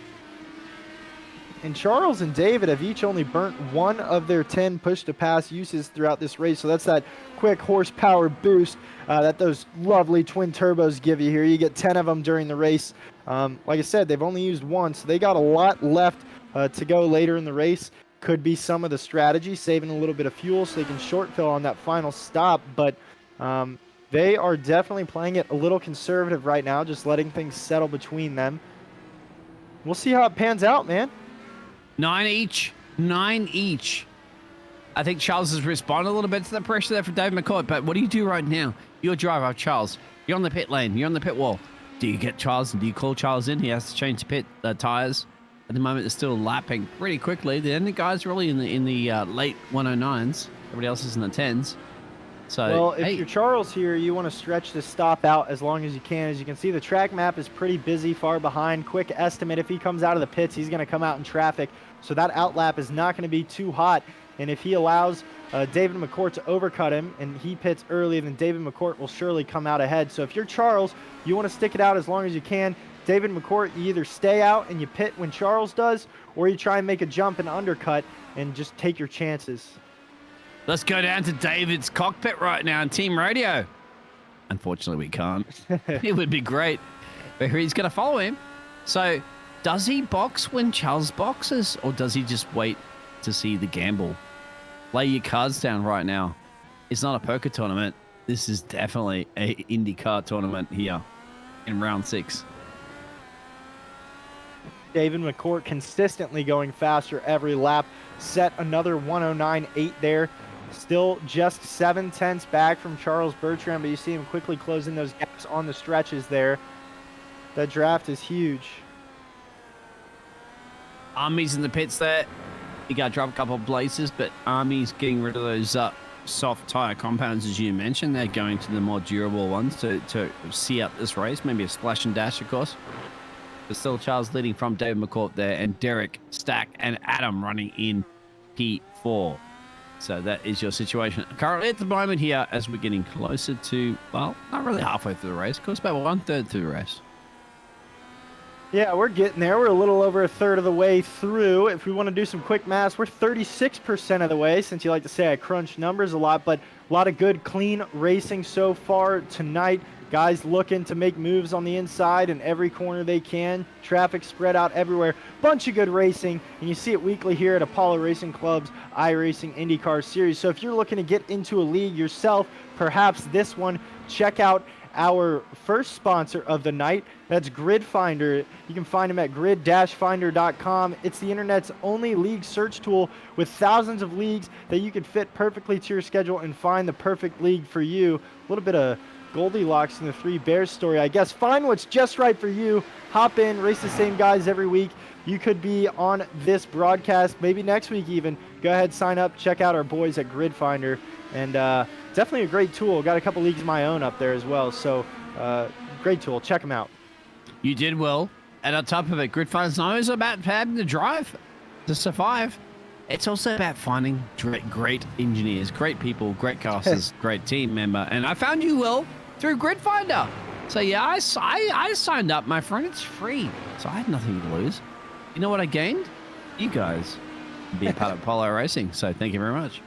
And Charles and David have each only burnt 1 of their 10 push-to-pass uses throughout this race. So that's that quick horsepower boost that those lovely twin turbos give you here. You get 10 of them during the race. Like I said, they've only used 1, so they got a lot left to go later in the race. Could be some of the strategy, saving a little bit of fuel so they can short fill on that final stop. But They are definitely playing it a little conservative right now, just letting things settle between them. We'll see how it pans out, man. 9 each. 9 each. I think Charles has responded a little bit to the pressure there for Dave McCourt, but what do you do right now? You're driver, Charles. You're on the pit lane. You're on the pit wall. Do you get Charles and do you call Charles in? He has to change the pit tires. At the moment, they're still lapping pretty quickly. The only guys really in the late 109s. Everybody else is in the 10s. So, well, if you're Charles here, you want to stretch the stop out as long as you can. As you can see, the track map is pretty busy far behind. Quick estimate, if he comes out of the pits, he's going to come out in traffic. So that outlap is not going to be too hot. And if he allows David McCourt to overcut him and he pits early, then David McCourt will surely come out ahead. So if you're Charles, you want to stick it out as long as you can. David McCourt, you either stay out and you pit when Charles does, or you try and make a jump and undercut and just take your chances. Let's go down to David's cockpit right now on team radio. Unfortunately, we can't. It would be great. But he's going to follow him. So does he box when Charles boxes, or does he just wait to see the gamble? Lay your cards down right now. It's not a poker tournament. This is definitely a IndyCar tournament here in round 6. David McCourt consistently going faster every lap. Set another 109.8 there. Still just 7/10 back from Charles Bertrand, but you see him quickly closing those gaps on the stretches there. That draft is huge. Army's in the pits there. You got to drop a couple of places, but Army's getting rid of those soft tire compounds, as you mentioned. They're going to the more durable ones to see out this race. Maybe a splash and dash, of course. But still Charles leading from David McCourt there, and Derrick, Stack, and Adam running in P4. So that is your situation currently at the moment here as we're getting closer to, well, not really halfway through the race. Of course, about 1/3 through the race. Yeah, we're getting there. We're a little over 1/3 of the way through. If we want to do some quick math, we're 36% of the way, since you like to say I crunch numbers a lot, but a lot of good, clean racing so far tonight. Guys looking to make moves on the inside in every corner they can. Traffic spread out everywhere. Bunch of good racing, and you see it weekly here at Apollo Racing Club's iRacing Indycar Series. So if you're looking to get into a league yourself, perhaps this one, check out our first sponsor of the night. That's Grid Finder. You can find them at grid-finder.com. It's the internet's only league search tool with thousands of leagues that you can fit perfectly to your schedule and find the perfect league for you. A little bit of Goldilocks and the Three Bears story, I guess. Find what's just right for you. Hop in, race the same guys every week. You could be on this broadcast, maybe next week even. Go ahead, sign up, check out our boys at Grid Finder, and definitely a great tool. Got a couple leagues of my own up there as well, so great tool. Check them out. You did well. And on top of it, Grid Finder's not always about having to drive to survive. It's also about finding great engineers, great people, great casters, great team member. And I found you, Will, through Grid Finder. So yeah, I signed up, my friend. It's free. So I had nothing to lose. You know what I gained? You guys. Be a part of Apollo Racing. So thank you very much.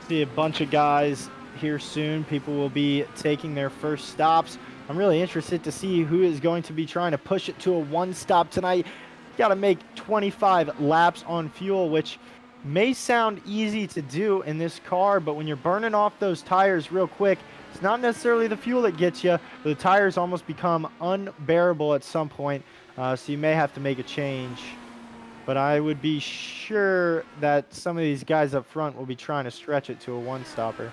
See a bunch of guys here soon. People will be taking their first stops. I'm really interested to see who is going to be trying to push it to a one stop tonight. Got to make 25 laps on fuel, which may sound easy to do in this car, but when you're burning off those tires real quick, it's not necessarily the fuel that gets you, but the tires almost become unbearable at some point, so you may have to make a change. But I would be sure that some of these guys up front will be trying to stretch it to a one-stopper.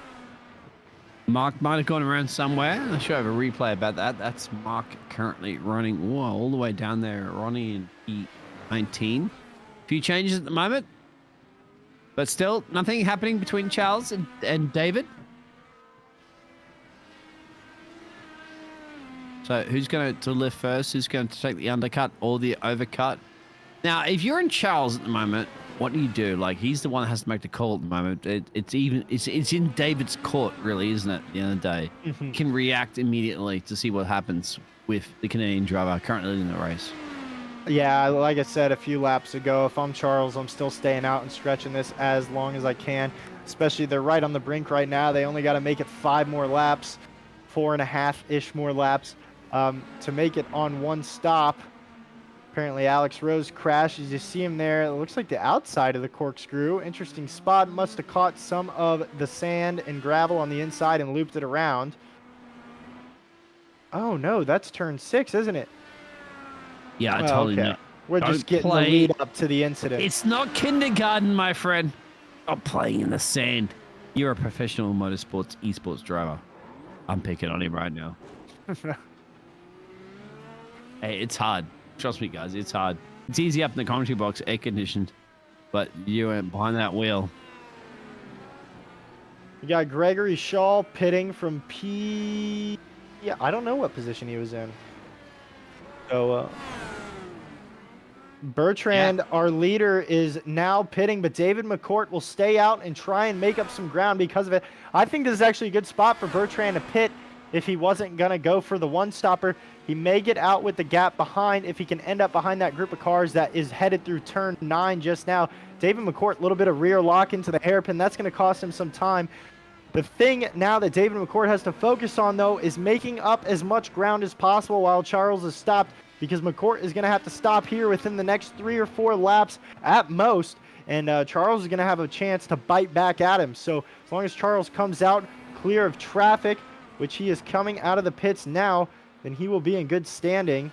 Mark might have gone around somewhere. I'll show you a replay about that. That's Mark currently running all the way down there, running in P19. A few changes at the moment, but still nothing happening between Charles and David. So who's going to lift first? Who's going to take the undercut or the overcut? Now, if you're in Charles at the moment, what do you do? Like, he's the one that has to make the call at the moment. It's in David's court, really, isn't it? At the end of the day, He can react immediately to see what happens with the Canadian driver currently in the race. Yeah, like I said a few laps ago, if I'm Charles, I'm still staying out and stretching this as long as I can. Especially they're right on the brink right now. They only got to make it 5 more laps, 4.5-ish more laps to make it on one stop. Apparently Alex Rose crashed. As you see him there, it looks like the outside of the corkscrew. Interesting spot. Must have caught some of the sand and gravel on the inside and looped it around. Oh no, that's turn 6, isn't it? Yeah, I totally know. We're just getting the lead up to the incident. It's not kindergarten, my friend. Stop playing in the sand. You're a professional motorsports esports driver. I'm picking on him right now. Hey, it's hard. Trust me, guys, it's hard. It's easy up in the commentary box, air conditioned, but you went behind that wheel. You got Gregory Shaw pitting from P. Yeah, I don't know what position he was in. So, Bertrand, our leader, is now pitting, but David McCourt will stay out and try and make up some ground because of it. I think this is actually a good spot for Bertrand to pit if he wasn't going to go for the one-stopper. He may get out with the gap behind if he can end up behind that group of cars that is headed through turn 9 just now. David McCourt, a little bit of rear lock into the hairpin. That's going to cost him some time. The thing now that David McCourt has to focus on, though, is making up as much ground as possible while Charles is stopped, because McCourt is going to have to stop here within the next 3 or 4 laps at most, and Charles is going to have a chance to bite back at him. So as long as Charles comes out clear of traffic, which he is coming out of the pits now, then he will be in good standing.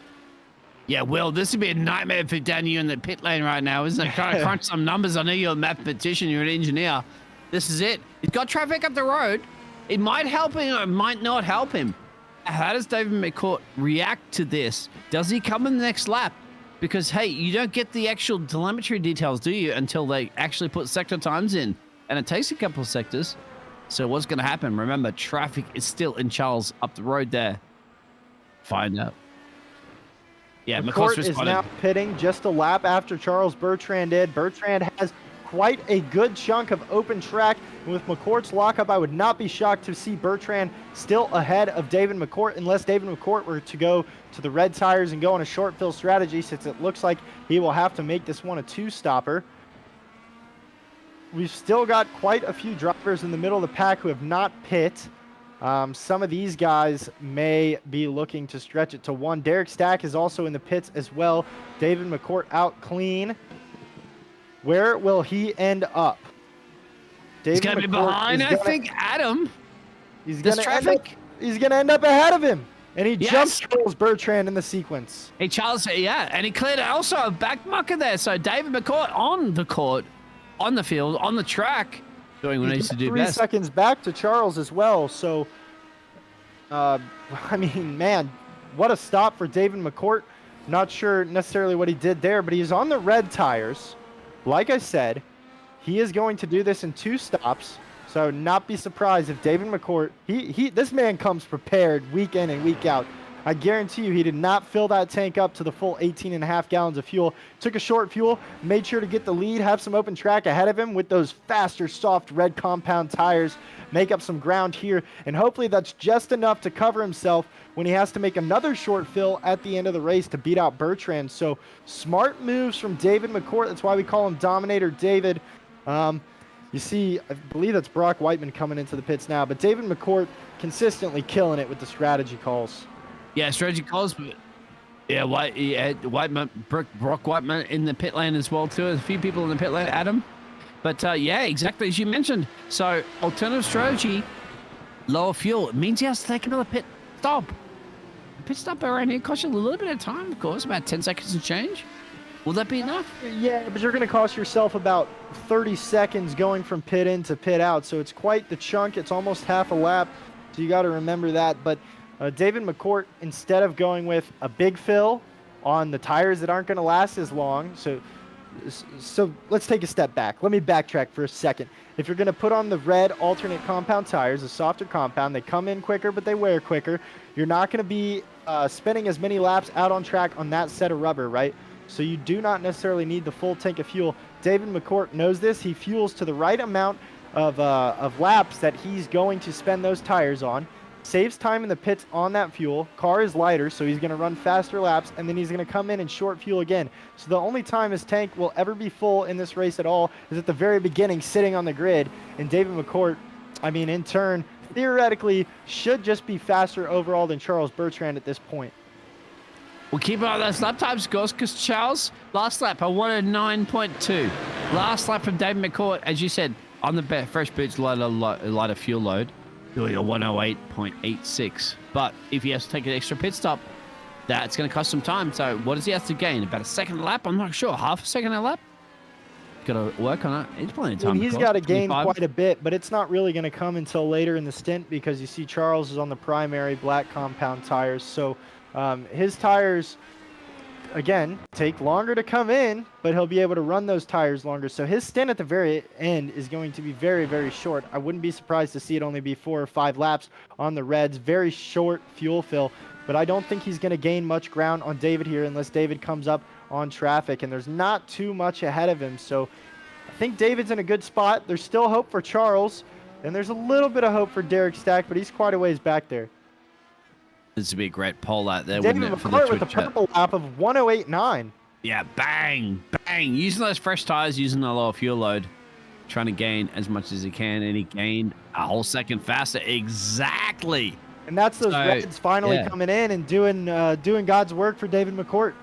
Yeah, Will, this would be a nightmare for Daniel in the pit lane right now, isn't it? Trying to crunch some numbers. I know you're a mathematician, you're an engineer. This is it. He's got traffic up the road. It might help him or it might not help him. How does David McCourt react to this? Does he come in the next lap? Because, hey, you don't get the actual telemetry details, do you, until they actually put sector times in. And it takes a couple of sectors. So what's going to happen? Remember, traffic is still in Charles up the road there. Find out. Yeah, McCourt is now pitting just a lap after Charles Bertrand did. Bertrand has quite a good chunk of open track. And with McCourt's lockup, I would not be shocked to see Bertrand still ahead of David McCourt, unless David McCourt were to go to the red tires and go on a short fill strategy, since it looks like he will have to make this one a 2-stopper. We've still got quite a few drivers in the middle of the pack who have not pit. Some of these guys may be looking to stretch it to 1. Derrick Stack is also in the pits as well. David McCourt out clean. Where will he end up? He's going to be behind, I think, Adam. He's going to end up ahead of him. And he jumps Charles Bertrand in the sequence. Hey, Charles, yeah. And he cleared also a back mucker there. So David McCourt on the court, on the field, on the track, doing what he needs to do best. 3 seconds back to Charles as well. So, I mean, man, what a stop for David McCourt. Not sure necessarily what he did there, but he's on the red tires. Like I said, he is going to do this in 2 stops. So I would not be surprised if David McCourt, this man comes prepared week in and week out. I guarantee you he did not fill that tank up to the full 18.5 gallons of fuel. Took a short fuel, made sure to get the lead, have some open track ahead of him with those faster, soft red compound tires, make up some ground here, and hopefully that's just enough to cover himself when he has to make another short fill at the end of the race to beat out Bertrand. So smart moves from David McCourt. That's why we call him Dominator David. You see, I believe that's Brock Whiteman coming into the pits now, but David McCourt consistently killing it with the strategy calls. Yeah, strategy calls. Yeah, Brock Whiteman in the pit lane as well too. There's a few people in the pit lane, Adam. But yeah, exactly as you mentioned. So alternative strategy, lower fuel. It means he has to take another pit stop. A pit stop around here costs you a little bit of time, of course, about 10 seconds to change. Will that be enough? Yeah, but you're going to cost yourself about 30 seconds going from pit in to pit out. So it's quite the chunk. It's almost half a lap. So you got to remember that. But David McCourt, instead of going with a big fill on the tires that aren't going to last as long, so let's take a step back. Let me backtrack for a second. If you're going to put on the red alternate compound tires, a softer compound, they come in quicker, but they wear quicker. You're not going to be spending as many laps out on track on that set of rubber, right? So you do not necessarily need the full tank of fuel. David McCourt knows this. He fuels to the right amount of laps that he's going to spend those tires on. Saves time in the pits on that fuel. Car is lighter, so he's going to run faster laps, and then he's going to come in and short fuel again. So the only time his tank will ever be full in this race at all is at the very beginning, sitting on the grid. And David McCourt, I mean, in turn, theoretically, should just be faster overall than Charles Bertrand at this point. We'll keep an eye on those lap times, of course, because Charles, last lap, I wanted 9.2. Last lap from David McCourt, as you said, on the fresh boots, lighter fuel load, doing a 108.86. But if he has to take an extra pit stop, that's going to cost some time. So what does he have to gain? About a second a lap? I'm not sure. Half a second a lap? Got to work on it. He's plenty of time. He's got to gain quite a bit, but it's not really going to come until later in the stint because you see Charles is on the primary black compound tires. So his tires, again, take longer to come in, but he'll be able to run those tires longer. So his stint at the very end is going to be very, very short. I wouldn't be surprised to see it only be 4 or 5 laps on the Reds. Very short fuel fill, but I don't think he's going to gain much ground on David here unless David comes up on traffic, and there's not too much ahead of him. So I think David's in a good spot. There's still hope for Charles, and there's a little bit of hope for Derrick Stack, but he's quite a ways back there. This would be a great poll out there, David wouldn't it, for McCourt the with a purple lap of 108.9. Yeah, bang, bang. Using those fresh tires, using the lower fuel load, trying to gain as much as he can, and he gained a whole second faster. Exactly. And that's those Reds finally coming in and doing God's work for David McCourt.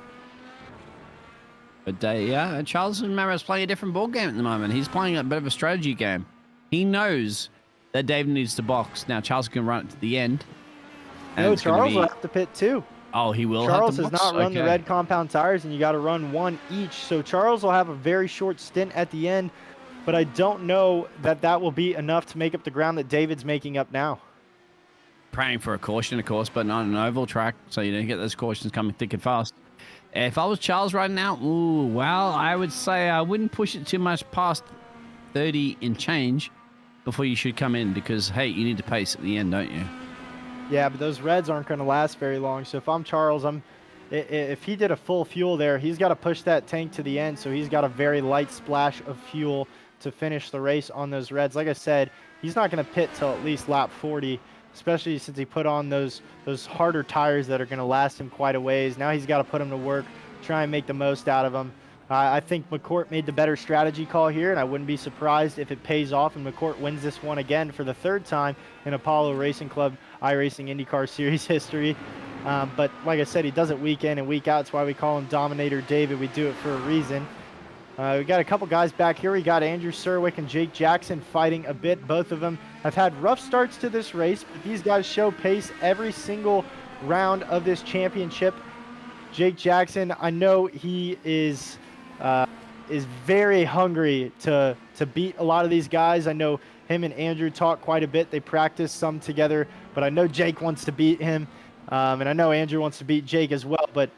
But yeah, Charles, remember, is playing a different ball game at the moment. He's playing a bit of a strategy game. He knows that David needs to box. Now, Charles can run it to the end. No, Charles will have to pit too. Oh, he will. Charles has not run the red compound tires, and you got to run one each. So Charles will have a very short stint at the end, but I don't know that that will be enough to make up the ground that David's making up now. Praying for a caution, of course, but not an oval track, so you don't get those cautions coming thick and fast. If I was Charles right now, well, I would say I wouldn't push it too much past 30 and change before you should come in because, hey, you need to pace at the end, don't you? Yeah, but those Reds aren't going to last very long. So if I'm Charles, if he did a full fuel there, he's got to push that tank to the end. So he's got a very light splash of fuel to finish the race on those Reds. Like I said, he's not going to pit till at least lap 40, especially since he put on those harder tires that are going to last him quite a ways. Now he's got to put them to work, try and make the most out of them. I think McCourt made the better strategy call here, and I wouldn't be surprised if it pays off and McCourt wins this one again for the 3rd time in Apollo Racing Club iRacing IndyCar Series history. But like I said, he does it week in and week out. That's why we call him Dominator David. We do it for a reason. We got a couple guys back here. We got Andrew Cerwick and Jake Jackson fighting a bit. Both of them have had rough starts to this race, but these guys show pace every single round of this championship. Jake Jackson, I know he is very hungry to beat a lot of these guys. I know him and Andrew talk quite a bit. They practice some together, but I know Jake wants to beat him, and I know Andrew wants to beat Jake as well. But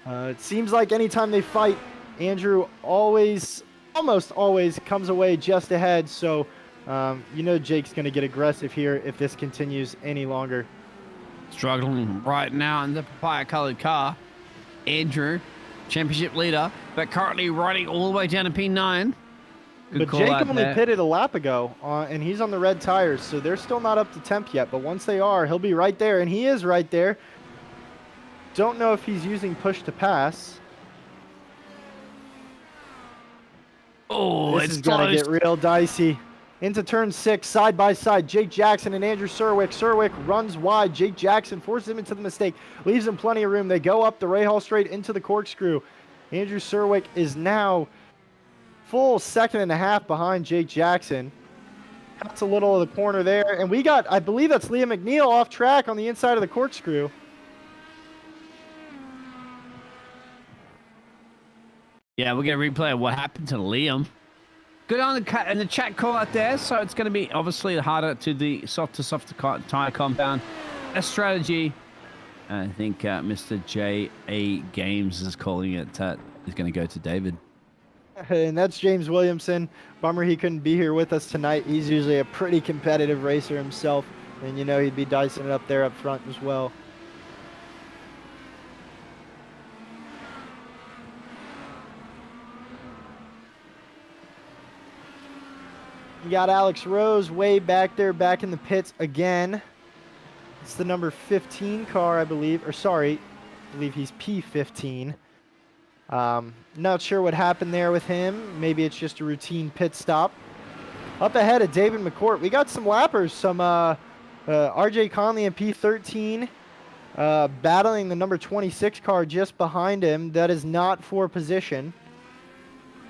it seems like anytime they fight, Andrew almost always comes away just ahead. So you know Jake's going to get aggressive here if this continues any longer. Struggling right now in the papaya-colored car. Andrew, championship leader, but currently riding all the way down to P9. But Jake only pitted a lap ago, and he's on the red tires, so they're still not up to temp yet. But once they are, he'll be right there, and he is right there. Don't know if he's using push to pass. Oh, this is going to get real dicey. Into turn 6, side by side, Jake Jackson and Andrew Cerwick. Cerwick runs wide. Jake Jackson forces him into the mistake, leaves him plenty of room. They go up the Rahal straight into the corkscrew. Andrew Cerwick is now full 2.5 behind Jake Jackson. That's a little of the corner there. And we got, I believe that's Liam McNeil off track on the inside of the corkscrew. Yeah, we're going to replay what happened to Liam. Good on the chat call out there. So it's going to be obviously harder to the softer tire compound. A strategy. I think Mr. J.A. Games is calling it. Is going to go to David. And that's James Williamson. Bummer he couldn't be here with us tonight. He's usually a pretty competitive racer himself. And you know he'd be dicing it up there up front as well. You got Alex Rose way back there, back in the pits again. It's the number 15 car, I believe. Or sorry, I believe he's P15. Not sure what happened there with him. Maybe it's just a routine pit stop. Up ahead of David McCourt, we got some lappers. Some RJ Conley in P13. battling the number 26 car just behind him. That is not for position.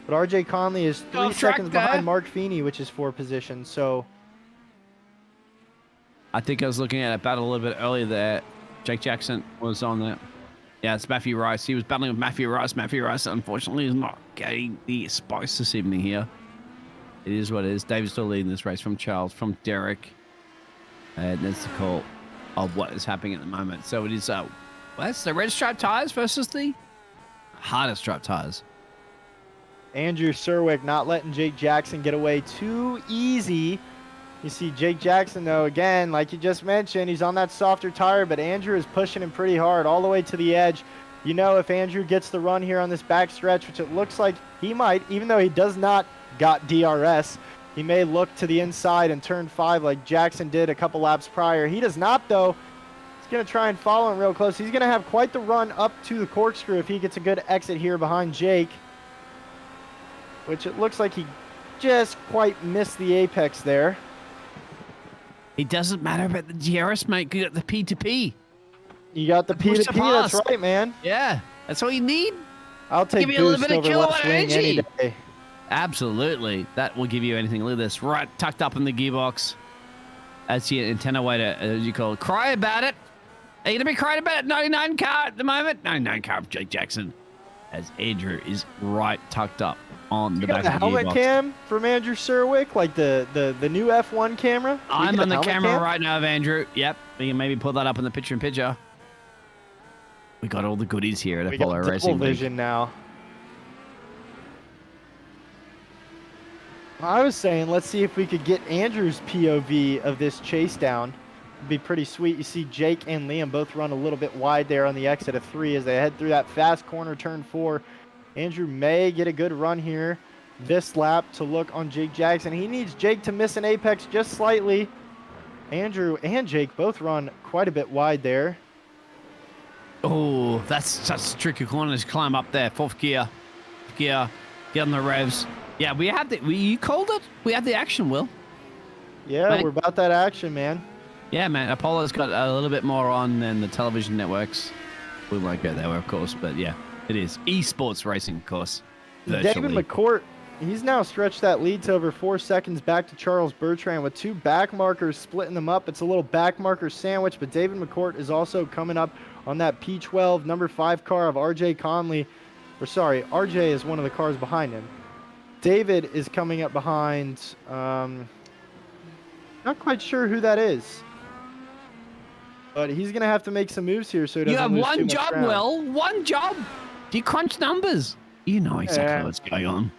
But R.J. Conley is 3 seconds behind Mark Feeney, which is for position. So I think I was looking at a battle a little bit earlier there. Jake Jackson was on there. Yeah, it's Matthew Rice. He was battling with Matthew Rice. Matthew Rice, unfortunately, is not getting the spice this evening here. It is what it is. David's still leading this race from Charles, from Derrick. And that's the call of what is happening at the moment. So it is, that's the red stripe tires versus the harder stripe tires. Andrew Cerwick not letting Jake Jackson get away too easy. You see Jake Jackson, though, again, like you just mentioned, he's on that softer tire, but Andrew is pushing him pretty hard all the way to the edge. You know, if Andrew gets the run here on this back stretch, which it looks like he might, even though he does not got DRS, he may look to the inside in turn 5 like Jackson did a couple laps prior. He does not, though. He's going to try and follow him real close. He's going to have quite the run up to the corkscrew if he gets a good exit here behind Jake, which it looks like he just quite missed the apex there. It doesn't matter about the DRS, mate. You got the P2P. You got the P2P, that's right, man. Yeah, that's all you need. I'll take boost over left wing any day. Absolutely. That will give you anything. Look at this. Right tucked up in the gearbox. That's your antenna way to, as you call it, cry about it. Are you going to be crying about it? 99 car at the moment. 99 car of Jake Jackson. As Andrew is right tucked up on the back of the helmet cam from Andrew Cerwick, like the new F1 camera. I'm on the camera right now of Andrew. Yep. We can maybe pull that up in the picture-in-picture. We got all the goodies here at Apollo Racing. Double vision now. I was saying, let's see if we could get Andrew's POV of this chase down. It'd be pretty sweet. You see Jake and Liam both run a little bit wide there on the exit of 3 as they head through that fast corner, turn 4. Andrew may get a good run here this lap to look on Jake Jackson. He needs Jake to miss an apex just slightly. Andrew and Jake both run quite a bit wide there. Oh, that's such a tricky corner to climb up there. 4th gear. Get on the revs. Yeah, we had the, you called it? We had the action, Will. Yeah, mate, we're about that action, man. Yeah, man. Apollo's got a little bit more on than the television networks. We won't go there, of course, but yeah, it is. Esports racing, of course. Virtually. David McCourt, he's now stretched that lead to over 4 seconds back to Charles Bertrand with 2 back markers splitting them up. It's a little back marker sandwich, but David McCourt is also coming up on that P12 number 5 car of R.J. Conley. Or sorry, R.J. is one of the cars behind him. David is coming up behind, not quite sure who that is. But he's going to have to make some moves here so he doesn't lose too much ground. You have one job, Will. One job. Do you crunch numbers? You know exactly what's going on.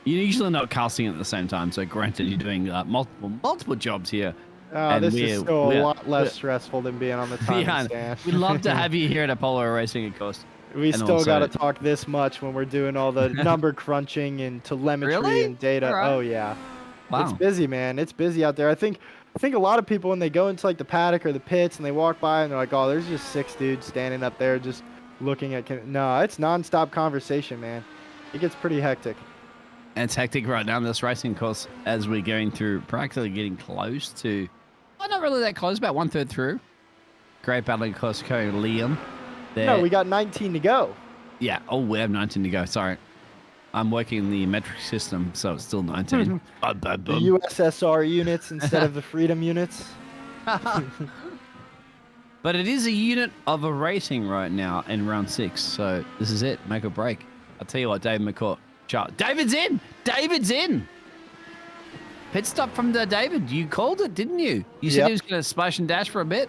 You're usually not casting at the same time, so granted you're doing multiple jobs here. This is still a lot less stressful than being on the timing stand. We'd love to have you here at Apollo Racing, of course. We still got to talk this much when we're doing all the number crunching and telemetry and data. Right. Oh, yeah. Wow. It's busy, man. It's busy out there. I think a lot of people, when they go into like the paddock or the pits and they walk by and they're like, oh, there's just 6 dudes standing up there just looking at... No, it's nonstop conversation, man. It gets pretty hectic. And it's hectic right now in this racing course as we're going through, practically getting close to... Well, not really that close, about 1/3 through. Great battling course going Liam. There. No, we got 19 to go. Yeah. Oh, we have 19 to go. Sorry. I'm working the metric system, so it's still 19. The USSR units instead of the Freedom units. But it is a unit of a racing right now in round 6, so this is it. Make or break. I'll tell you what, David McCourt. David's in! David's in! Pit stop from David. You called it, didn't you? You said he was going to splash and dash for a bit.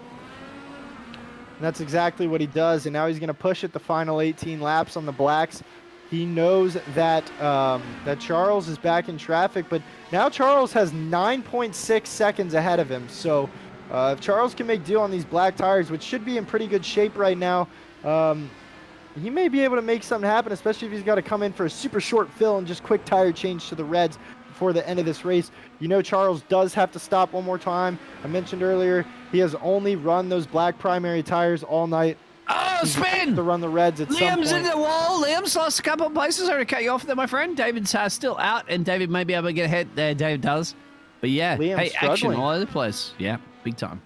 And that's exactly what he does, and now he's going to push it the final 18 laps on the blacks. He knows that that Charles is back in traffic, but now Charles has 9.6 seconds ahead of him. So if Charles can make do on these black tires, which should be in pretty good shape right now, he may be able to make something happen, especially if he's got to come in for a super short fill and just quick tire change to the reds before the end of this race. You know Charles does have to stop one more time. I mentioned earlier he has only run those black primary tires all night. Oh, spin! To run the reds at some point. Liam's in the wall. Liam's lost a couple of places. Sorry to cut you off there, my friend. David's still out, and David may be able to get ahead. There, David does. But yeah, Liam's hey, struggling. action all over the place. Yeah, big time.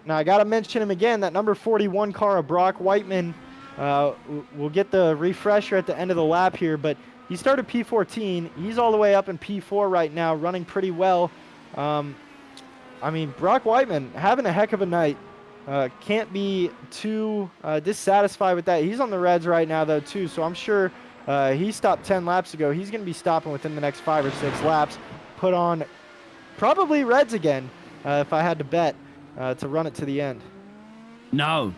Now, I got to mention him again, that number 41 car of Brock Whiteman. We'll get the refresher at the end of the lap here, but he started P14. He's all the way up in P4 right now, running pretty well. I mean, Brock Whiteman having a heck of a night. Can't be too dissatisfied with that. He's on the reds right now, though, too, so I'm sure he stopped 10 laps ago. He's going to be stopping within the next 5 or 6 laps. Put on probably reds again, if I had to bet, to run it to the end. No.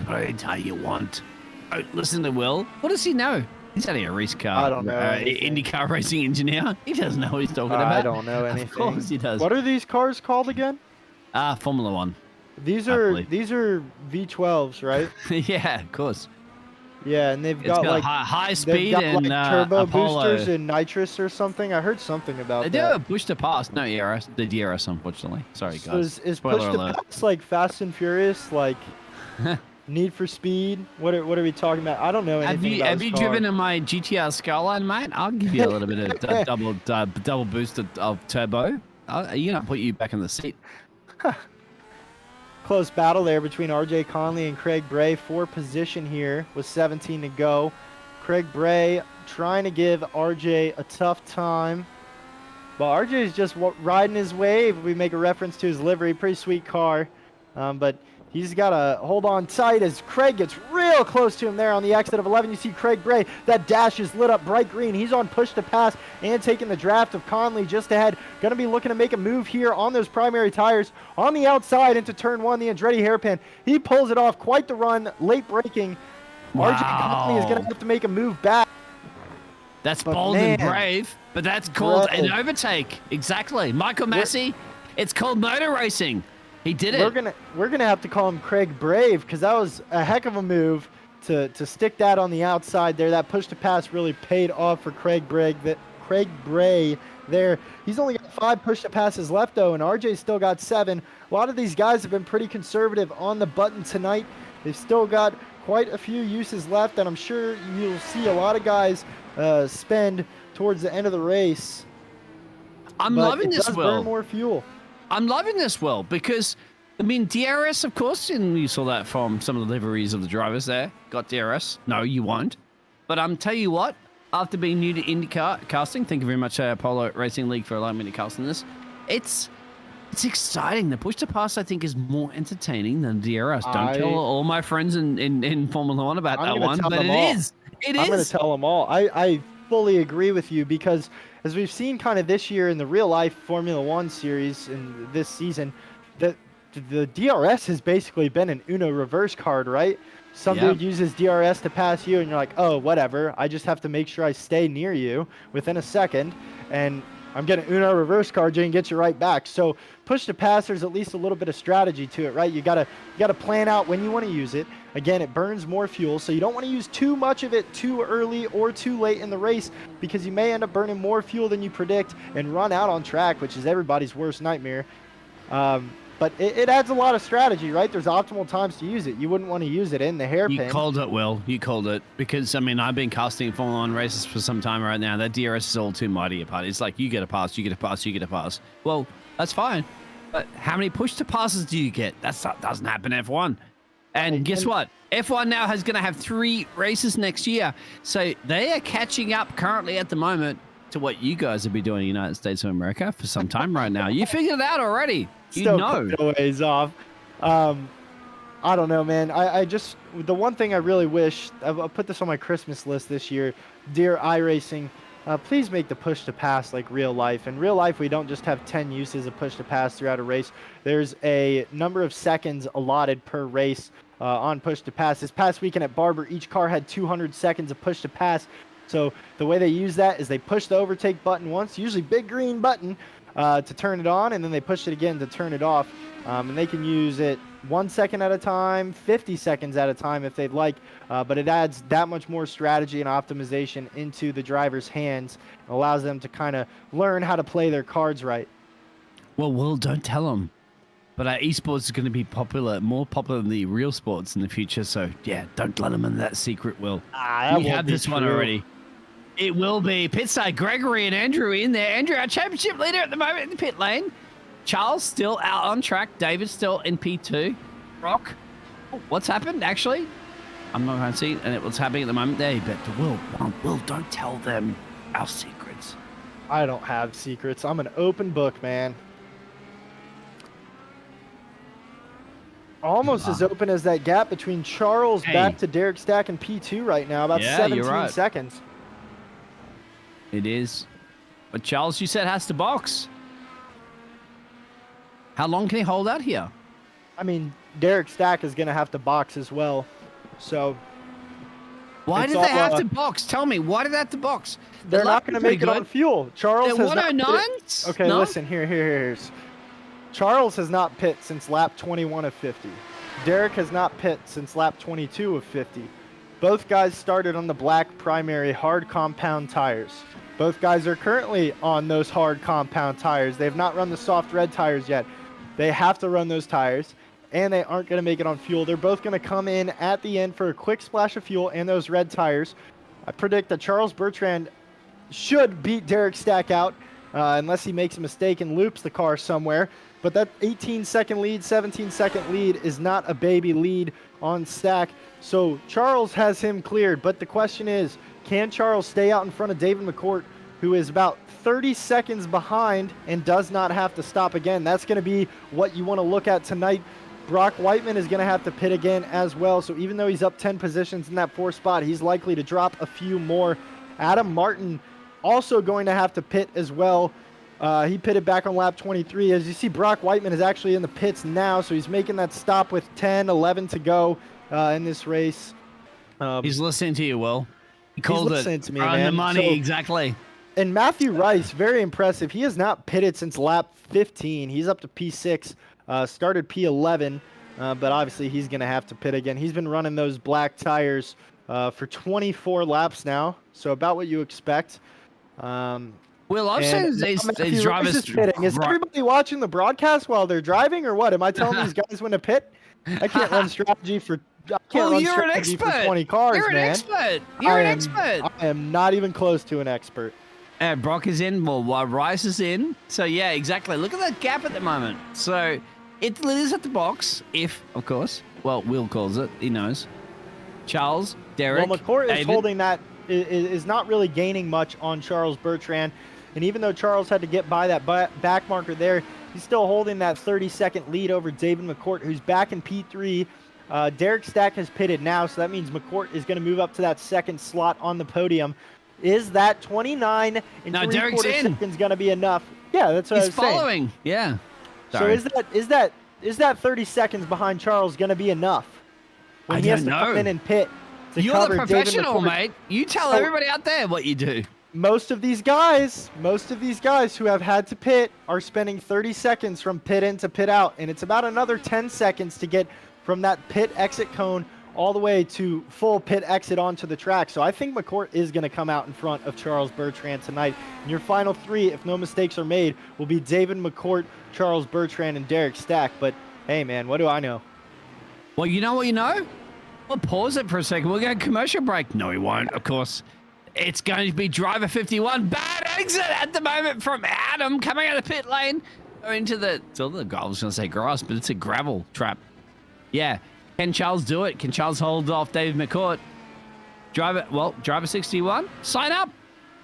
But I tell you what. Oh, listen to Will. What does he know? He's only a race car. I don't know. IndyCar racing engineer. He doesn't know what he's talking about. I don't know anything. Of course he does. What are these cars called again? Formula One. These are V12s, right? Yeah, of course. Yeah, and they've got like high speed and like turbo Apollo. boosters and nitrous or something. I heard something about they that. do a push to pass. No ERS. The DRS, unfortunately. Sorry, guys. So is Spoiler push alert. to pass like Fast and Furious, like Need for Speed? What are we talking about? I don't know anything about Have you driven in my GTR Skyline, mate? I'll give you a little bit of double boost of turbo. I'll put you back in the seat. Close battle there between RJ Conley and Craig Bray for position here with 17 to go. Craig Bray trying to give RJ a tough time. But RJ is just riding his wave. We make a reference to his livery. Pretty sweet car. But he's got to hold on tight as Craig gets real close to him there on the exit of 11. You see Craig Bray. That dash is lit up bright green. He's on push to pass and taking the draft of Conley just ahead. Going to be looking to make a move here on those primary tires on the outside into turn 1, the Andretti hairpin. He pulls it off. Quite the run. Late braking. Wow. RJ Conley is going to have to make a move back. That's bold and brave, but that's called an overtake. Exactly. Michael Massey, it's called motor racing. He did it. We're gonna have to call him Craig Brave because that was a heck of a move to stick that on the outside there. That push to pass really paid off for Craig Bray there. He's only got 5 push to passes left though, and RJ's still got 7. A lot of these guys have been pretty conservative on the button tonight. They've still got quite a few uses left, and I'm sure you'll see a lot of guys spend towards the end of the race. I'm loving this, Will. Burn more fuel. I'm loving this, Will, because, I mean, DRS, of course, and you saw that from some of the liveries of the drivers there. Got DRS. No, you won't. But tell you what, after being new to IndyCar casting, thank you very much, Apollo Racing League, for allowing me to cast in this. It's exciting. The push to pass, I think, is more entertaining than DRS. Don't tell all my friends in Formula One about that one, but it is. I'm going to tell them all. I fully agree with you because as we've seen kind of this year in the real life Formula One series in this season, the DRS has basically been an Uno reverse card, right? Some dude uses DRS to pass you and you're like, oh, whatever. I just have to make sure I stay near you within a second and I'm getting Uno reverse card you and get you right back. So push to pass, there's at least a little bit of strategy to it, right? You gotta plan out when you want to use it. Again, it burns more fuel, so you don't want to use too much of it too early or too late in the race because you may end up burning more fuel than you predict and run out on track, which is everybody's worst nightmare. But it adds a lot of strategy, right? There's optimal times to use it. You wouldn't want to use it in the hairpin. You called it, Will. You called it. Because, I mean, I've been casting Formula One races for some time right now. That DRS is all too mighty apart. It's like, you get a pass, you get a pass, you get a pass. Well, that's fine. But how many push to passes do you get? That doesn't happen in F1. And guess what? F1 now is going to have 3 races next year. So they are catching up currently at the moment to what you guys have been doing in the United States of America for some time right now. You figured it out already. Still a ways off. I don't know, man. I just, the one thing I really wish, I'll put this on my Christmas list this year, dear iRacing, please make the push to pass like real life. In real life, we don't just have 10 uses of push to pass throughout a race. There's a number of seconds allotted per race on push to pass. This past weekend at Barber, each car had 200 seconds of push to pass. So the way they use that is they push the overtake button once, usually big green button, to turn it on, and then they push it again to turn it off. And they can use it 1 second at a time, 50 seconds at a time if they'd like, but it adds that much more strategy and optimization into the driver's hands. It allows them to kind of learn how to play their cards right. Well, Will, don't tell them. But esports is going to be more popular than the real sports in the future. So, yeah, don't let them in that secret, Will. We have this one already. It will be. Pit side, Gregory and Andrew in there. Andrew, our championship leader at the moment in the pit lane. Charles still out on track. David still in P2. Brock, what's happened, actually? I'm not going to see what's happening at the moment there, but Will, don't tell them our secrets. I don't have secrets. I'm an open book, man. Almost as open as that gap between Charles back to Derrick Stack and P2 right now, about 17 seconds. It is. But Charles, you said, has to box. How long can he hold out here? I mean, Derrick Stack is going to have to box as well. So why did they have to box? Tell me, why did they have to box? They're not going to make it on fuel. Charles has 109s? Okay, no? Listen, here's. Charles has not pit since lap 21 of 50. Derrick has not pit since lap 22 of 50. Both guys started on the black primary hard compound tires. Both guys are currently on those hard compound tires. They have not run the soft red tires yet. They have to run those tires, and they aren't going to make it on fuel. They're both going to come in at the end for a quick splash of fuel and those red tires. I predict that Charles Bertrand should beat Derrick Stack out unless he makes a mistake and loops the car somewhere. But that 18-second lead, 17-second lead is not a baby lead on Stack. So Charles has him cleared. But the question is, can Charles stay out in front of David McCourt, who is about 30 seconds behind and does not have to stop again? That's going to be what you want to look at tonight. Brock Whiteman is going to have to pit again as well. So even though he's up 10 positions in that fourth spot, he's likely to drop a few more. Adam Martin also going to have to pit as well. He pitted back on lap 23. As you see, Brock Whiteman is actually in the pits now, so he's making that stop with 10, 11 to go in this race. He's listening to you, Will. He called it to me, on man. the money, exactly. And Matthew Rice, very impressive. He has not pitted since lap 15. He's up to P6, started P11, but obviously he's going to have to pit again. He's been running those black tires for 24 laps now, so about what you expect. Well, I've seen these drivers pitting. Is everybody watching the broadcast while they're driving, or what? Am I telling these guys when to pit? I can't run strategy for. You're an expert. For 20 cars, You're an man. expert. You're an expert. I am not even close to an expert. Brock is in. Well, Rice is in. So yeah, exactly. Look at that gap at the moment. So it is at the box. If, of course, well, Will calls it. He knows. Charles, Derrick. Well, McCourt is holding that. Is not really gaining much on Charles Bertrand. And even though Charles had to get by that back marker there, he's still holding that 30-second lead over David McCourt, who's back in P3. Derrick Stack has pitted now, so that means McCourt is going to move up to that second slot on the podium. Is that 29 and 3/4 seconds going to be enough? Yeah, that's what I was saying. He's following. Yeah. Sorry. So is that 30 seconds behind Charles going to be enough? When he has to come in and pit. You're the professional, mate. You tell everybody out there what you do. Most of these guys who have had to pit are spending 30 seconds from pit in to pit out, and it's about another 10 seconds to get from that pit exit cone all the way to full pit exit onto the track. So I think McCourt is going to come out in front of Charles Bertrand tonight. And your final three, if no mistakes are made, will be David McCourt, Charles Bertrand, and Derrick Stack. But hey, man, what do I know? Well, you know what you know? We'll pause it for a second. We'll go commercial break. No, we won't, of course. It's going to be driver 51. Bad exit at the moment from Adam coming out of the pit lane. Into the, I was going to say grass, but it's a gravel trap. Yeah. Can Charles do it? Can Charles hold off David McCourt? Driver 61, sign up.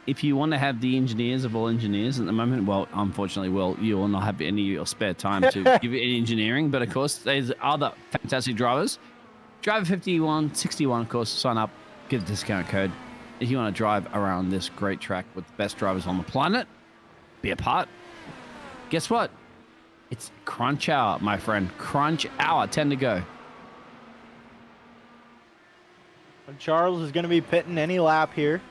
If you want to have the engineers of all engineers at the moment, well, unfortunately, you will not have any of your spare time to give it any engineering. But, of course, there's other fantastic drivers. Driver 51, 61, of course, sign up. Get a discount code. If you want to drive around this great track with the best drivers on the planet, be a part. Guess what? It's crunch hour, my friend. Crunch hour, 10 to go. Charles is going to be pitting any lap here.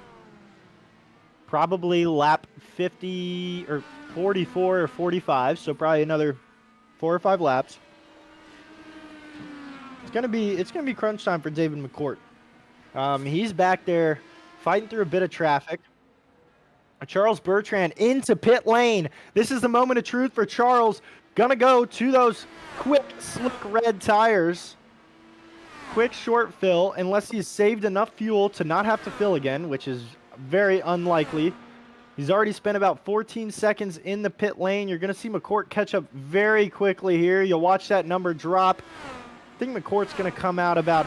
Probably lap 50 or 44 or 45, so probably another 4 or 5 laps. It's going to be crunch time for David McCourt. He's back there fighting through a bit of traffic. Charles Bertrand into pit lane. This is the moment of truth for Charles. Gonna go to those quick, slick red tires. Quick short fill, unless he's saved enough fuel to not have to fill again, which is very unlikely. He's already spent about 14 seconds in the pit lane. You're going to see McCourt catch up very quickly here. You'll watch that number drop. I think McCourt's going to come out about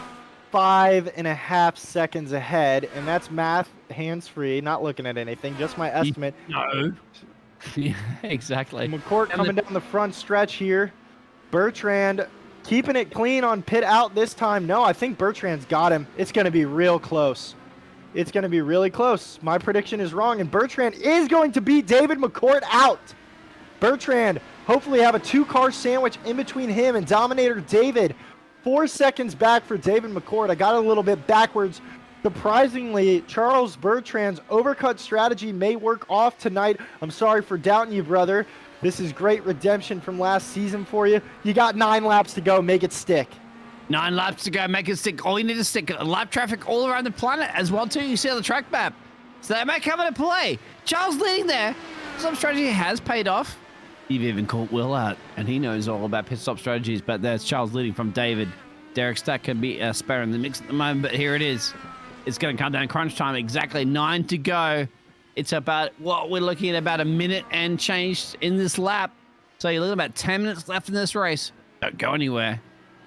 5.5 seconds ahead, and that's math hands-free, not looking at anything, just my estimate. No. Yeah, exactly. McCourt coming down the front stretch here. Bertrand keeping it clean on pit out this time. No, I think Bertrand's got him. It's going to be real close. It's going to be really close. My prediction is wrong, and Bertrand is going to beat David McCourt out. Bertrand hopefully have a 2-car sandwich in between him and Dominator David. 4 seconds back for David McCourt. I got a little bit backwards. Surprisingly, Charles Bertrand's overcut strategy may work off tonight. I'm sorry for doubting you, brother. This is great redemption from last season for you. You got 9 laps to go. Make it stick. 9 laps to go, make it stick. All you need to stick lap traffic all around the planet as well too. You see on the track map, so that might come into play. Charles leading there. Some strategy has paid off. You've even caught Will out, and he knows all about pit stop strategies. But there's Charles leading from David. Derrick Stack can be a spare in the mix at the moment, but here it is. It's going to come down crunch time. Exactly 9 to go. It's about what we're looking at, about a minute and change in this lap. So you're looking at about 10 minutes left in this race. Don't go anywhere.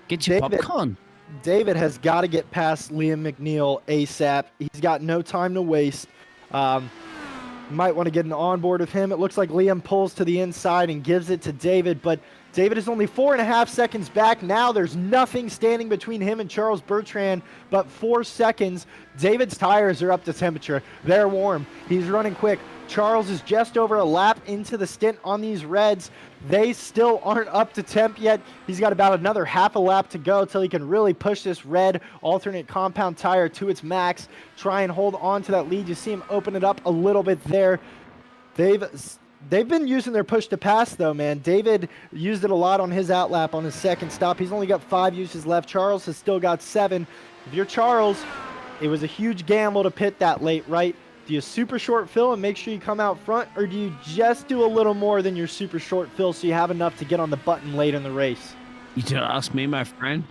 Get your popcorn. David has got to get past Liam McNeil ASAP. He's got no time to waste. Might want to get an onboard of him. It looks like Liam pulls to the inside and gives it to David, but David is only 4.5 seconds back now. There's nothing standing between him and Charles Bertrand but 4 seconds. David's tires are up to temperature. They're warm. He's running quick. Charles is just over a lap into the stint on these reds. They still aren't up to temp yet. He's got about another half a lap to go till he can really push this red alternate compound tire to its max. Try and hold on to that lead. You see him open it up a little bit there. They've been using their push to pass though, man. David used it a lot on his outlap on his second stop. He's only got 5 uses left. Charles has still got 7. If you're Charles, it was a huge gamble to pit that late, right? Do you super short fill and make sure you come out front, or do you just do a little more than your super short fill so you have enough to get on the button late in the race? You don't ask me, my friend.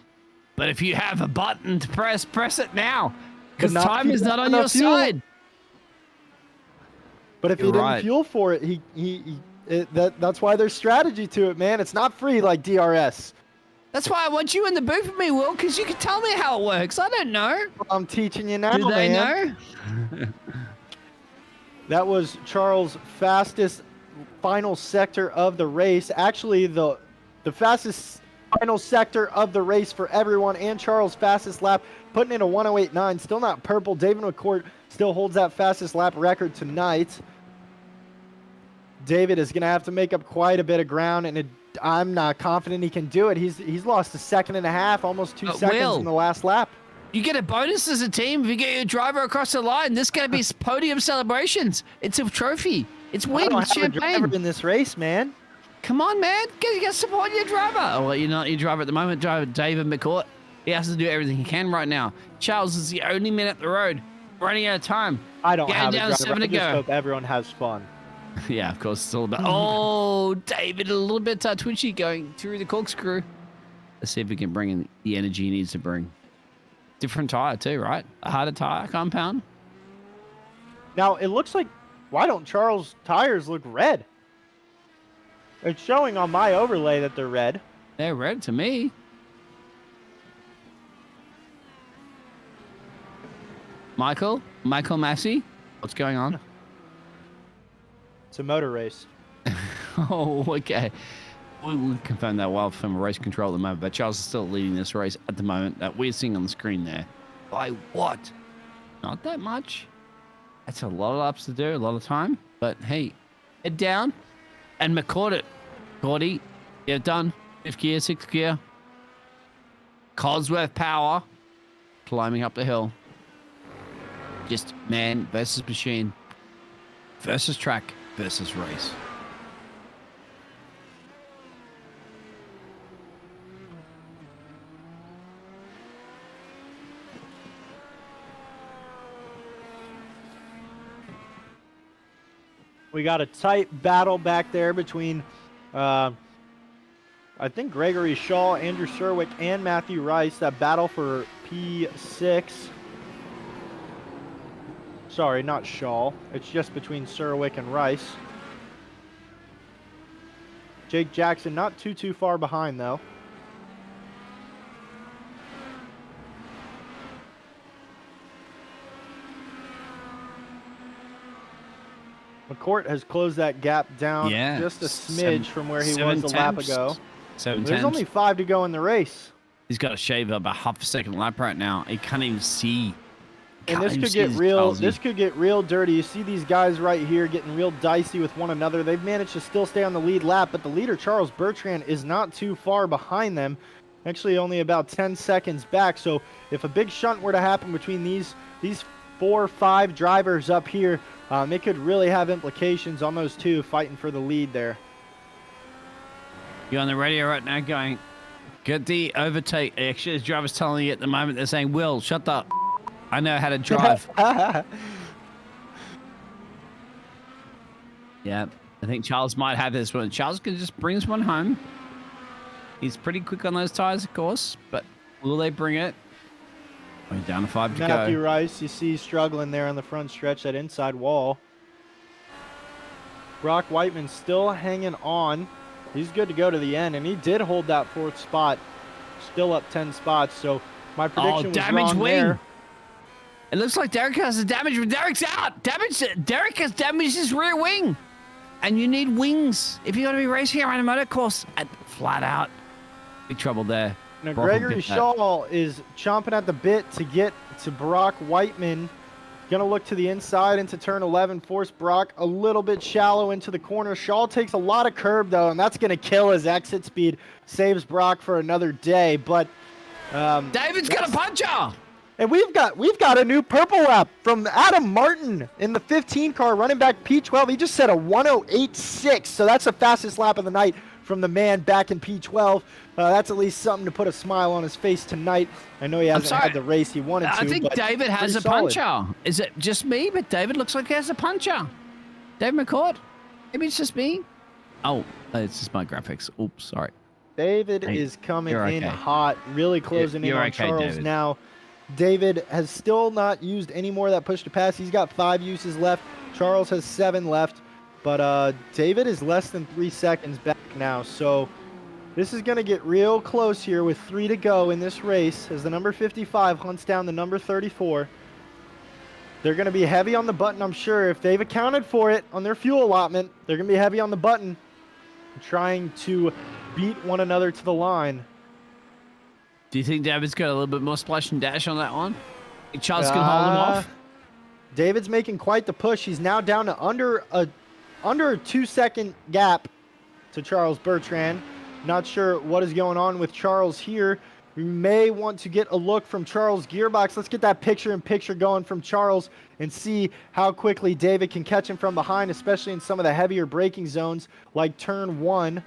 But if you have a button to press it now. Because time is not on your side. But if he didn't fuel for it, that's why there's strategy to it, man. It's not free like DRS. That's why I want you in the booth with me, Will, because you can tell me how it works. I don't know. I'm teaching you now, Do they man. know? That was Charles' fastest final sector of the race. Actually, the fastest final sector of the race for everyone, and Charles' fastest lap, putting in a 1:08.9. Still not purple. David McCourt still holds that fastest lap record tonight. David is going to have to make up quite a bit of ground, and I'm not confident he can do it. He's lost 1.5 seconds, almost 2 seconds in the last lap. You get a bonus as a team if you get your driver across the line. This is going to be podium celebrations. It's a trophy. It's winning. It's champagne. I don't have a driver in this race, man. Come on, man. You got to support your driver. Oh, well, you're not your driver at the moment. Driver David McCourt. He has to do everything he can right now. Charles is the only man up the road. Running out of time. I don't have a driver. 7 to I just go. hope everyone has fun. Yeah, of course. It's all about... Oh, David, a little bit twitchy going through the corkscrew. Let's see if we can bring in the energy he needs to bring. Different tire too, right? A harder tire compound. Now, it looks like... Why don't Charles' tires look red? It's showing on my overlay that they're red. They're red to me. Michael Massey, what's going on? It's a motor race. Oh, okay. We'll confirm that well from race control at the moment, but Charles is still leading this race at the moment. That we're seeing on the screen there. By what? Not that much. That's a lot of laps to do, a lot of time. But hey, head down and McCord it. Cordy, yeah, done. 5th gear, 6th gear. Cosworth power. Climbing up the hill. Just man versus machine. Versus track versus race. We got a tight battle back there between, I think, Gregory Shaw, Andrew Cerwick, and Matthew Rice. That battle for P6. Sorry, not Shaw. It's just between Cerwick and Rice. Jake Jackson not too far behind, though. McCourt has closed that gap down just a smidge from where he was a lap ago. There's only 5 to go in the race. He's got to shave up a half a second lap right now. He can't even see. And this could get real. This could get real dirty. You see these guys right here getting real dicey with one another. They've managed to still stay on the lead lap, but the leader Charles Bertrand is not too far behind them. Actually, only about 10 seconds back. So if a big shunt were to happen between these 4 or 5 drivers up here, it could really have implications on those 2 fighting for the lead there. You're on the radio right now going, get the overtake. Actually, as drivers telling you at the moment, they're saying, Will, shut up. I know how to drive. Yeah, I think Charles might have this one. Charles can just bring this one home. He's pretty quick on those tires, of course, but will they bring it? We're down to 5 to go. Matthew Rice, you see struggling there on the front stretch, that inside wall. Brock Whiteman still hanging on. He's good to go to the end, and he did hold that 4th spot. Still up 10 spots, so my prediction was wrong there. It looks like Derrick has a damage, but Derrick's out. Derrick has damaged his rear wing. And you need wings if you're going to be racing around a motocross. Flat out. Big trouble there. Now, Gregory Shaw is chomping at the bit to get to Brock Whiteman. Going to look to the inside into turn 11. Force Brock a little bit shallow into the corner. Shaw takes a lot of curb, though, and that's going to kill his exit speed. Saves Brock for another day, but... David's got a puncher! And we've got a new purple lap from Adam Martin in the 15 car, running back P12. He just set a 108.6, so that's the fastest lap of the night from the man back in P12. That's at least something to put a smile on his face tonight. I know he hasn't had the race he wanted to. I think David has a puncher. Is it just me? But David looks like he has a puncher. Dave McCourt? Maybe it's just me? Oh, it's just my graphics. Oops, sorry. David is coming in hot, really closing in on Charles David. now. David has still not used any more of that push to pass. He's got 5 uses left. Charles has 7 left. But David is less than 3 seconds back now. So this is going to get real close here with 3 to go in this race as the number 55 hunts down the number 34. They're going to be heavy on the button, I'm sure. If they've accounted for it on their fuel allotment, they're going to be heavy on the button, trying to beat one another to the line. Do you think David's got a little bit more splash and dash on that one? Charles can hold him off? David's making quite the push. He's now down to under a 2-second gap to Charles Bertrand. Not sure what is going on with Charles here. We may want to get a look from Charles' gearbox. Let's get that picture-in-picture going from Charles and see how quickly David can catch him from behind, especially in some of the heavier braking zones like turn 1.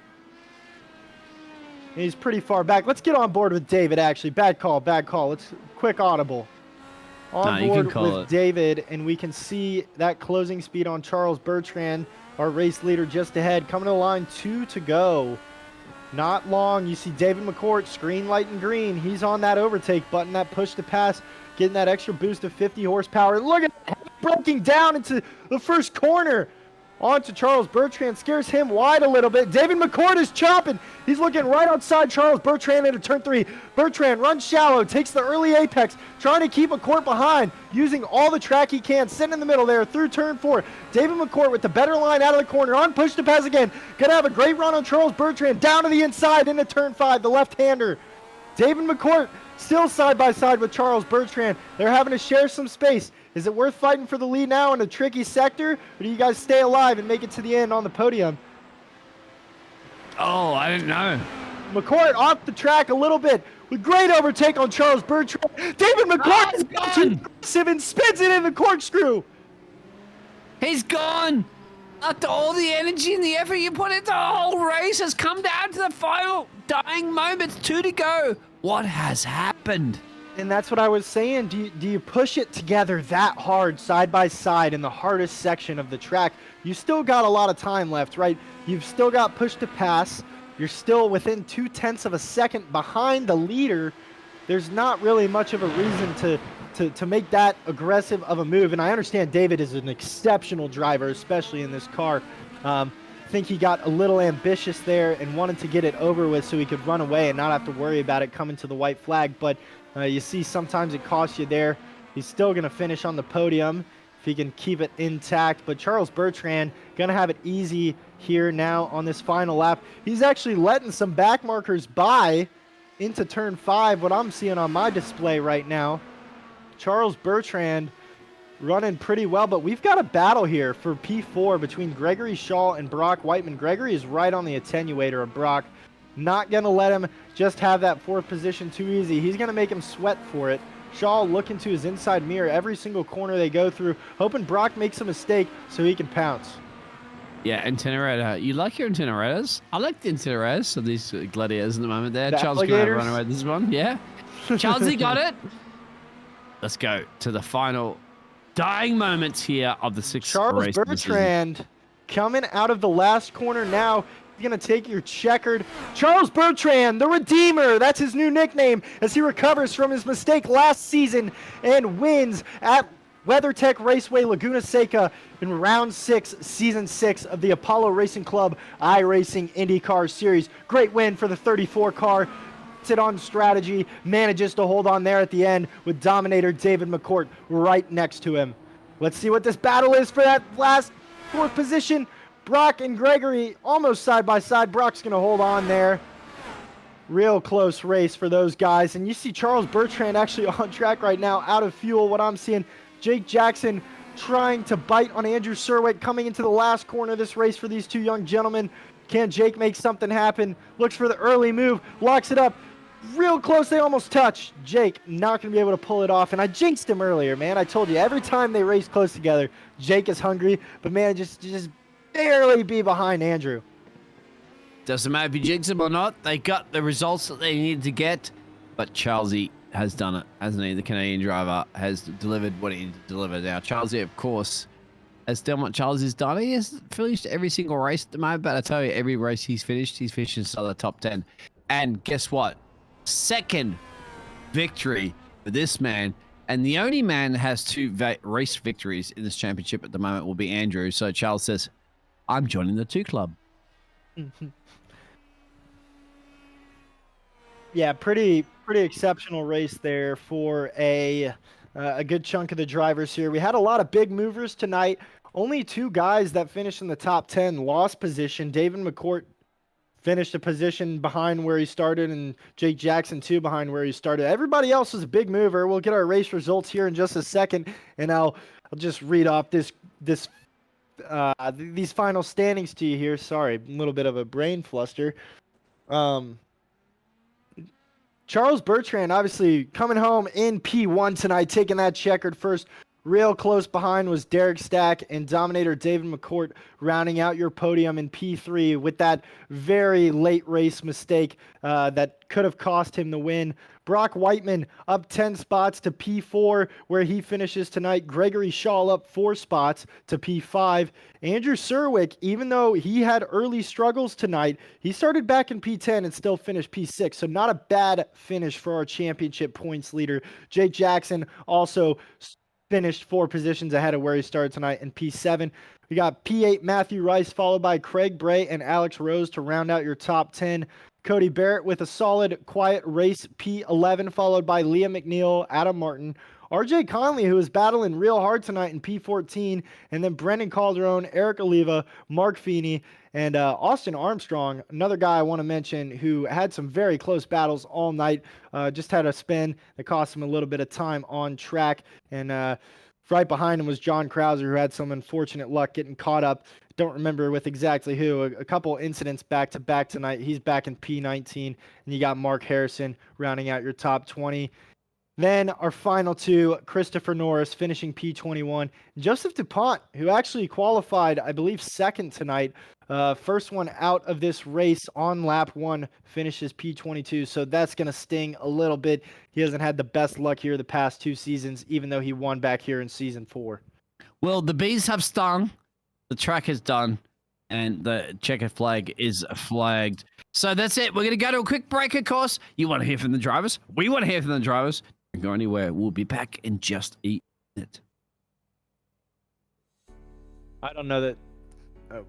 He's pretty far back. Let's get on board with David, actually. Bad call. Let's quick audible. On board with David, and we can see that closing speed on Charles Bertrand, our race leader just ahead. Coming to the line, 2 to go. Not long. You see David McCourt, screen light and green. He's on that overtake button, that push to pass, getting that extra boost of 50 horsepower. Look at that, breaking down into the first corner. On to Charles Bertrand, scares him wide a little bit. David McCourt is chopping. He's looking right outside Charles Bertrand into turn 3. Bertrand runs shallow, takes the early apex, trying to keep McCourt behind, using all the track he can, sitting in the middle there through turn 4. David McCourt with the better line out of the corner, on push to pass again. Gonna have a great run on Charles Bertrand, down to the inside into turn 5, the left-hander. David McCourt still side by side with Charles Bertrand. They're having to share some space. Is it worth fighting for the lead now in a tricky sector, or do you guys stay alive and make it to the end on the podium? Oh, I didn't know. McCourt off the track a little bit with great overtake on Charles Bertrand. David McCourt is too aggressive and spins it in the corkscrew. He's gone. After all the energy and the effort you put into the whole race has come down to the final dying moments. 2 to go. What has happened? And that's what I was saying. Do you push it together that hard, side by side, in the hardest section of the track? You still got a lot of time left, right? You've still got push to pass. You're still within 0.2 of a second behind the leader. There's not really much of a reason to make that aggressive of a move. And I understand David is an exceptional driver, especially in this car. I think he got a little ambitious there and wanted to get it over with so he could run away and not have to worry about it coming to the white flag. But you see sometimes it costs you there. He's still going to finish on the podium if he can keep it intact. But Charles Bertrand going to have it easy here now on this final lap. He's actually letting some back markers by into turn 5, what I'm seeing on my display right now. Charles Bertrand running pretty well, but we've got a battle here for P4 between Gregory Shaw and Brock Whiteman. Gregory is right on the attenuator of Brock. Not going to let him just have that 4th position too easy. He's going to make him sweat for it. Shaw looking to his inside mirror every single corner they go through, hoping Brock makes a mistake so he can pounce. Yeah, Incinerator. You like your Incinerators? I like the Incinerators of these gladiators at the moment there. The Charles going to run away with this one. Yeah. Charlesy got it. Let's go to the final dying moments here of the 6th Charles race. Bertrand coming out of the last corner now. He's going to take your checkered. Charles Bertrand, the Redeemer. That's his new nickname as he recovers from his mistake last season and wins at WeatherTech Raceway Laguna Seca in round 6, season 6 of the Apollo Racing Club iRacing Indycar Series. Great win for the 34 car. It on strategy, manages to hold on there at the end with Dominator David McCourt right next to him. Let's see what this battle is for that last 4th position. Brock and Gregory almost side by side. Brock's going to hold on there. Real close race for those guys. And you see Charles Bertrand actually on track right now, out of fuel. What I'm seeing, Jake Jackson trying to bite on Andrew Cerwick coming into the last corner of this race for these two young gentlemen. Can Jake make something happen? Looks for the early move, locks it up. Real close, they almost touch. Jake not going to be able to pull it off. And I jinxed him earlier, man. I told you, every time they race close together, Jake is hungry. But, man, just barely be behind Andrew. Doesn't matter if you jinx them or not. They got the results that they needed to get. But Charlesy has done it, hasn't he? The Canadian driver has delivered what he needed to deliver. Now, Charlesy, of course, has done what Charlesy's done. He has finished every single race at the moment. But I tell you, every race he's finished inside the top 10. And guess what? 2nd victory for this man, and the only man that has 2 race victories in this championship at the moment will be Andrew. So Charles says, I'm joining the 2 club. Yeah, pretty exceptional race there for a good chunk of the drivers here. We had a lot of big movers tonight. Only 2 guys that finished in the top 10 lost position. David McCourt finished a position behind where he started, and Jake Jackson, 2 behind where he started. Everybody else was a big mover. We'll get our race results here in just a second, and I'll just read off these final standings to you here. Sorry, a little bit of a brain fluster. Charles Bertrand obviously coming home in P1 tonight, taking that checkered first. Real close behind was Derrick Stack and Dominator David McCourt rounding out your podium in P3 with that very late race mistake that could have cost him the win. Brock Whiteman up 10 spots to P4 where he finishes tonight. Gregory Shaw up 4 spots to P5. Andrew Cerwick, even though he had early struggles tonight, he started back in P10 and still finished P6. So not a bad finish for our championship points leader. Jake Jackson also finished 4 positions ahead of where he started tonight in P7. We got P8 Matthew Rice followed by Craig Bray and Alex Rose to round out your top 10. Cody Barrett with a solid, quiet race, P11, followed by Liam McNeil, Adam Martin, RJ Conley, who is battling real hard tonight in P14, and then Brendan Calderon, Eric Oliva, Mark Feeney, and Austin Armstrong, another guy I want to mention who had some very close battles all night, just had a spin that cost him a little bit of time on track, and right behind him was John Krauser, who had some unfortunate luck getting caught up. Don't remember with exactly who. A couple incidents back-to-back tonight. He's back in P19, and you got Mark Harrison rounding out your top 20. Then our final 2, Christopher Norris finishing P21. Joseph DuPont, who actually qualified, I believe, 2nd tonight. First one out of this race on lap 1 finishes P22, so that's going to sting a little bit. He hasn't had the best luck here the past 2 seasons, even though he won back here in season 4. Well, the bees have stung. The track is done, and the checkered flag is flagged. So that's it. We're going to go to a quick break, of course. You want to hear from the drivers? We want to hear from the drivers. Go anywhere. We'll be back in just a minute. I don't know that. Oh.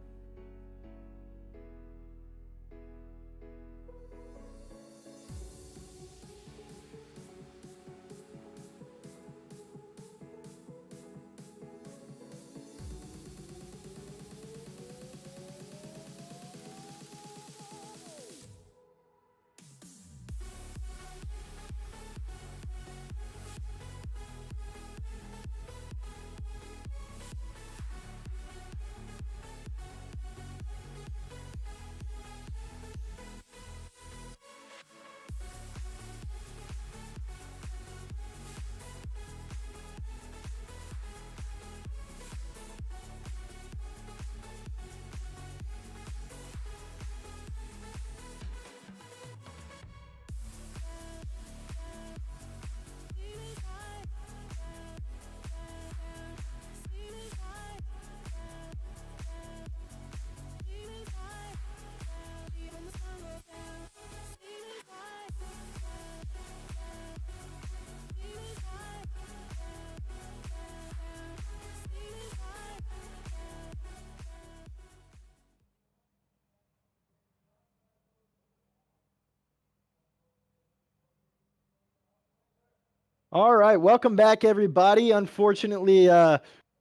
All right, welcome back, everybody. Unfortunately,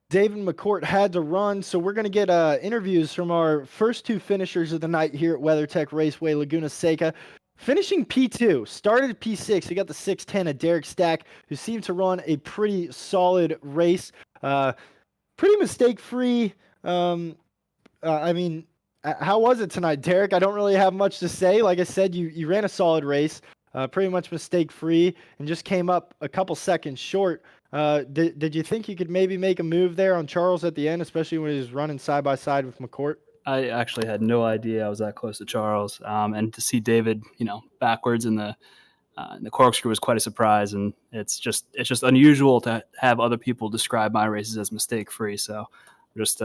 David McCourt had to run, so we're going to get interviews from our first two finishers of the night here at WeatherTech Raceway, Laguna Seca. Finishing P2, started P6. We got the 610 of Derrick Stack, who seemed to run a pretty solid race. Pretty mistake-free. I mean, how was it tonight, Derrick? I don't really have much to say. Like I said, you ran a solid race. Pretty much mistake-free, and just came up a couple seconds short. Did you think you could maybe make a move there on Charles at the end, especially when he was running side by side with McCourt? I actually had no idea I was that close to Charles, and to see David, backwards in the corkscrew was quite a surprise. And it's just unusual to have other people describe my races as mistake-free. So I'm just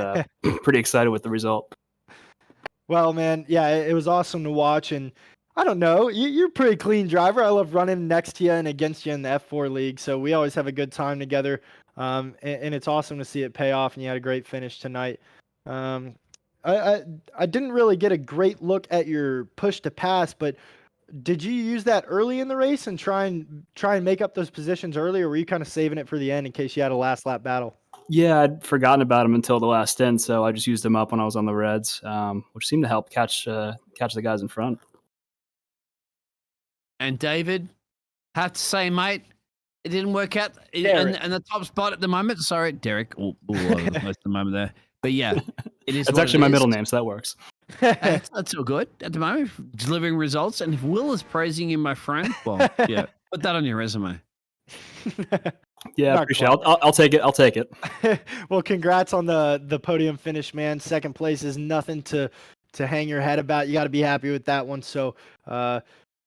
pretty excited with the result. Well, man, yeah, it was awesome to watch, and I don't know. You're a pretty clean driver. I love running next to you and against you in the F4 league, so we always have a good time together. And it's awesome to see it pay off, and you had a great finish tonight. I didn't really get a great look at your push to pass, but did you use that early in the race and try and make up those positions early, or were you kind of saving it for the end in case you had a last lap battle? Yeah, I'd forgotten about him until the last stint, so I just used him up when I was on the Reds, which seemed to help catch the guys in front. And David, have to say, mate, it didn't work out. And the top spot at the moment. Sorry, Derrick. I was most of the moment there. But yeah, it is. That's actually my middle name, so that works. That's all good at the moment. Delivering results. And if Will is praising you, my friend, well, yeah, put that on your resume. Yeah, I appreciate it. I'll take it. I'll take it. Well, congrats on the podium finish, man. Second place is nothing to hang your head about. You got to be happy with that one. So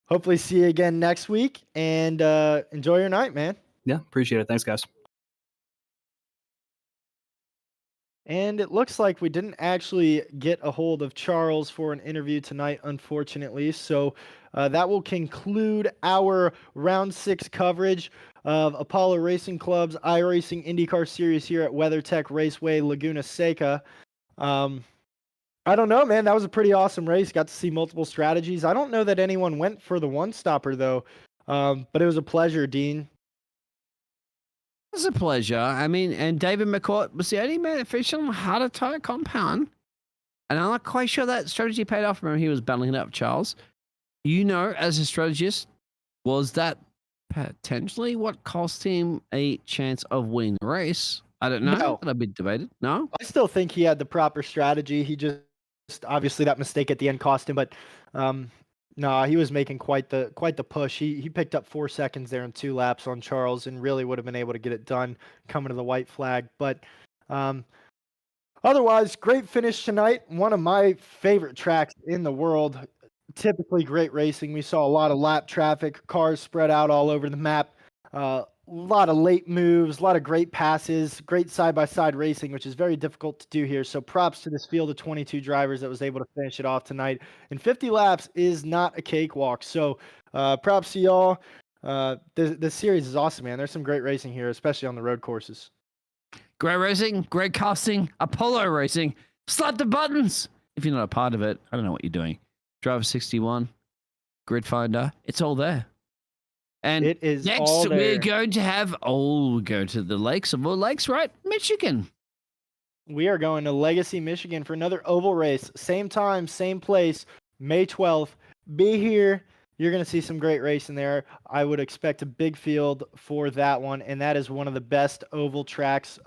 hopefully see you again next week, and enjoy your night, man. Yeah, appreciate it. Thanks, guys. And it looks like we didn't actually get a hold of Charles for an interview tonight, unfortunately. So that will conclude our round 6 coverage of Apollo Racing Club's iRacing IndyCar Series here at WeatherTech Raceway, Laguna Seca. I don't know, man. That was a pretty awesome race. Got to see multiple strategies. I don't know that anyone went for the one-stopper, though. But it was a pleasure, Dean. It was a pleasure. I mean, and David McCourt was the only man that finished on a harder tire compound. And I'm not quite sure that strategy paid off. Remember, he was battling it up, Charles. As a strategist, was that potentially what cost him a chance of winning the race? I don't know. No. That'll be debated. No? I still think he had the proper strategy. He just obviously that mistake at the end cost him, but no, he was making quite the push. He picked up 4 seconds there in 2 laps on Charles and really would have been able to get it done coming to the white flag. But otherwise, great finish tonight. One of my favorite tracks in the world. Typically great racing. We saw a lot of lap traffic, cars spread out all over the map. A lot of late moves, a lot of great passes, great side-by-side racing, which is very difficult to do here. So props to this field of 22 drivers that was able to finish it off tonight. And 50 laps is not a cakewalk. So props to y'all. This series is awesome, man. There's some great racing here, especially on the road courses. Great racing, great casting, Apollo racing. Slap the buttons. If you're not a part of it, I don't know what you're doing. Driver 61, Grid Finder, it's all there. And it is next, all there. we're going to have, we'll go to the lakes of all lakes, right? Michigan. We are going to Legacy, Michigan for another oval race. Same time, same place, May 12th. Be here. You're going to see some great racing there. I would expect a big field for that one, and that is one of the best oval tracks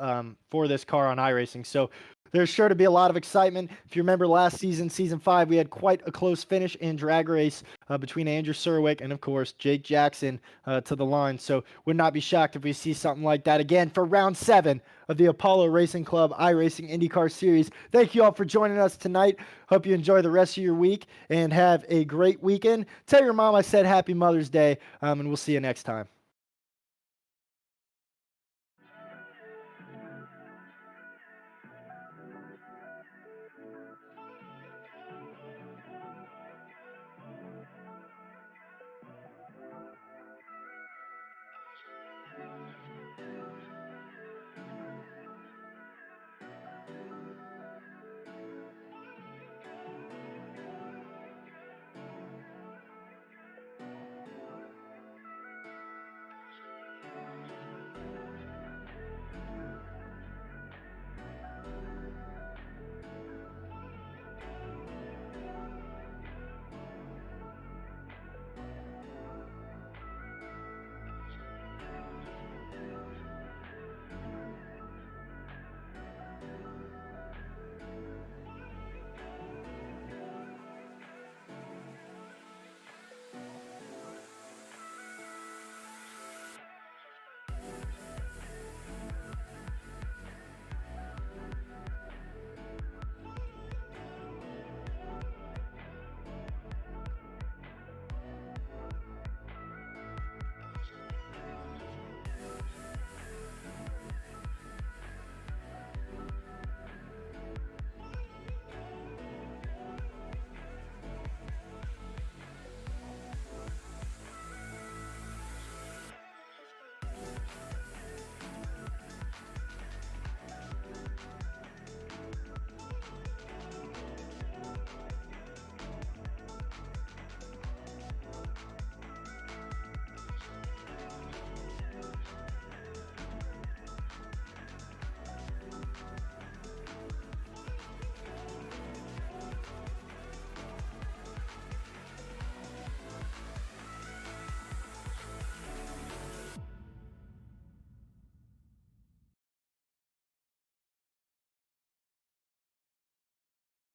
for this car on iRacing. So there's sure to be a lot of excitement. If you remember last season, Season 5, we had quite a close finish in drag race between Andrew Cerwick and, of course, Jake Jackson to the line. So would not be shocked if we see something like that again for Round 7 of the Apollo Racing Club iRacing IndyCar Series. Thank you all for joining us tonight. Hope you enjoy the rest of your week and have a great weekend. Tell your mom I said Happy Mother's Day, and we'll see you next time.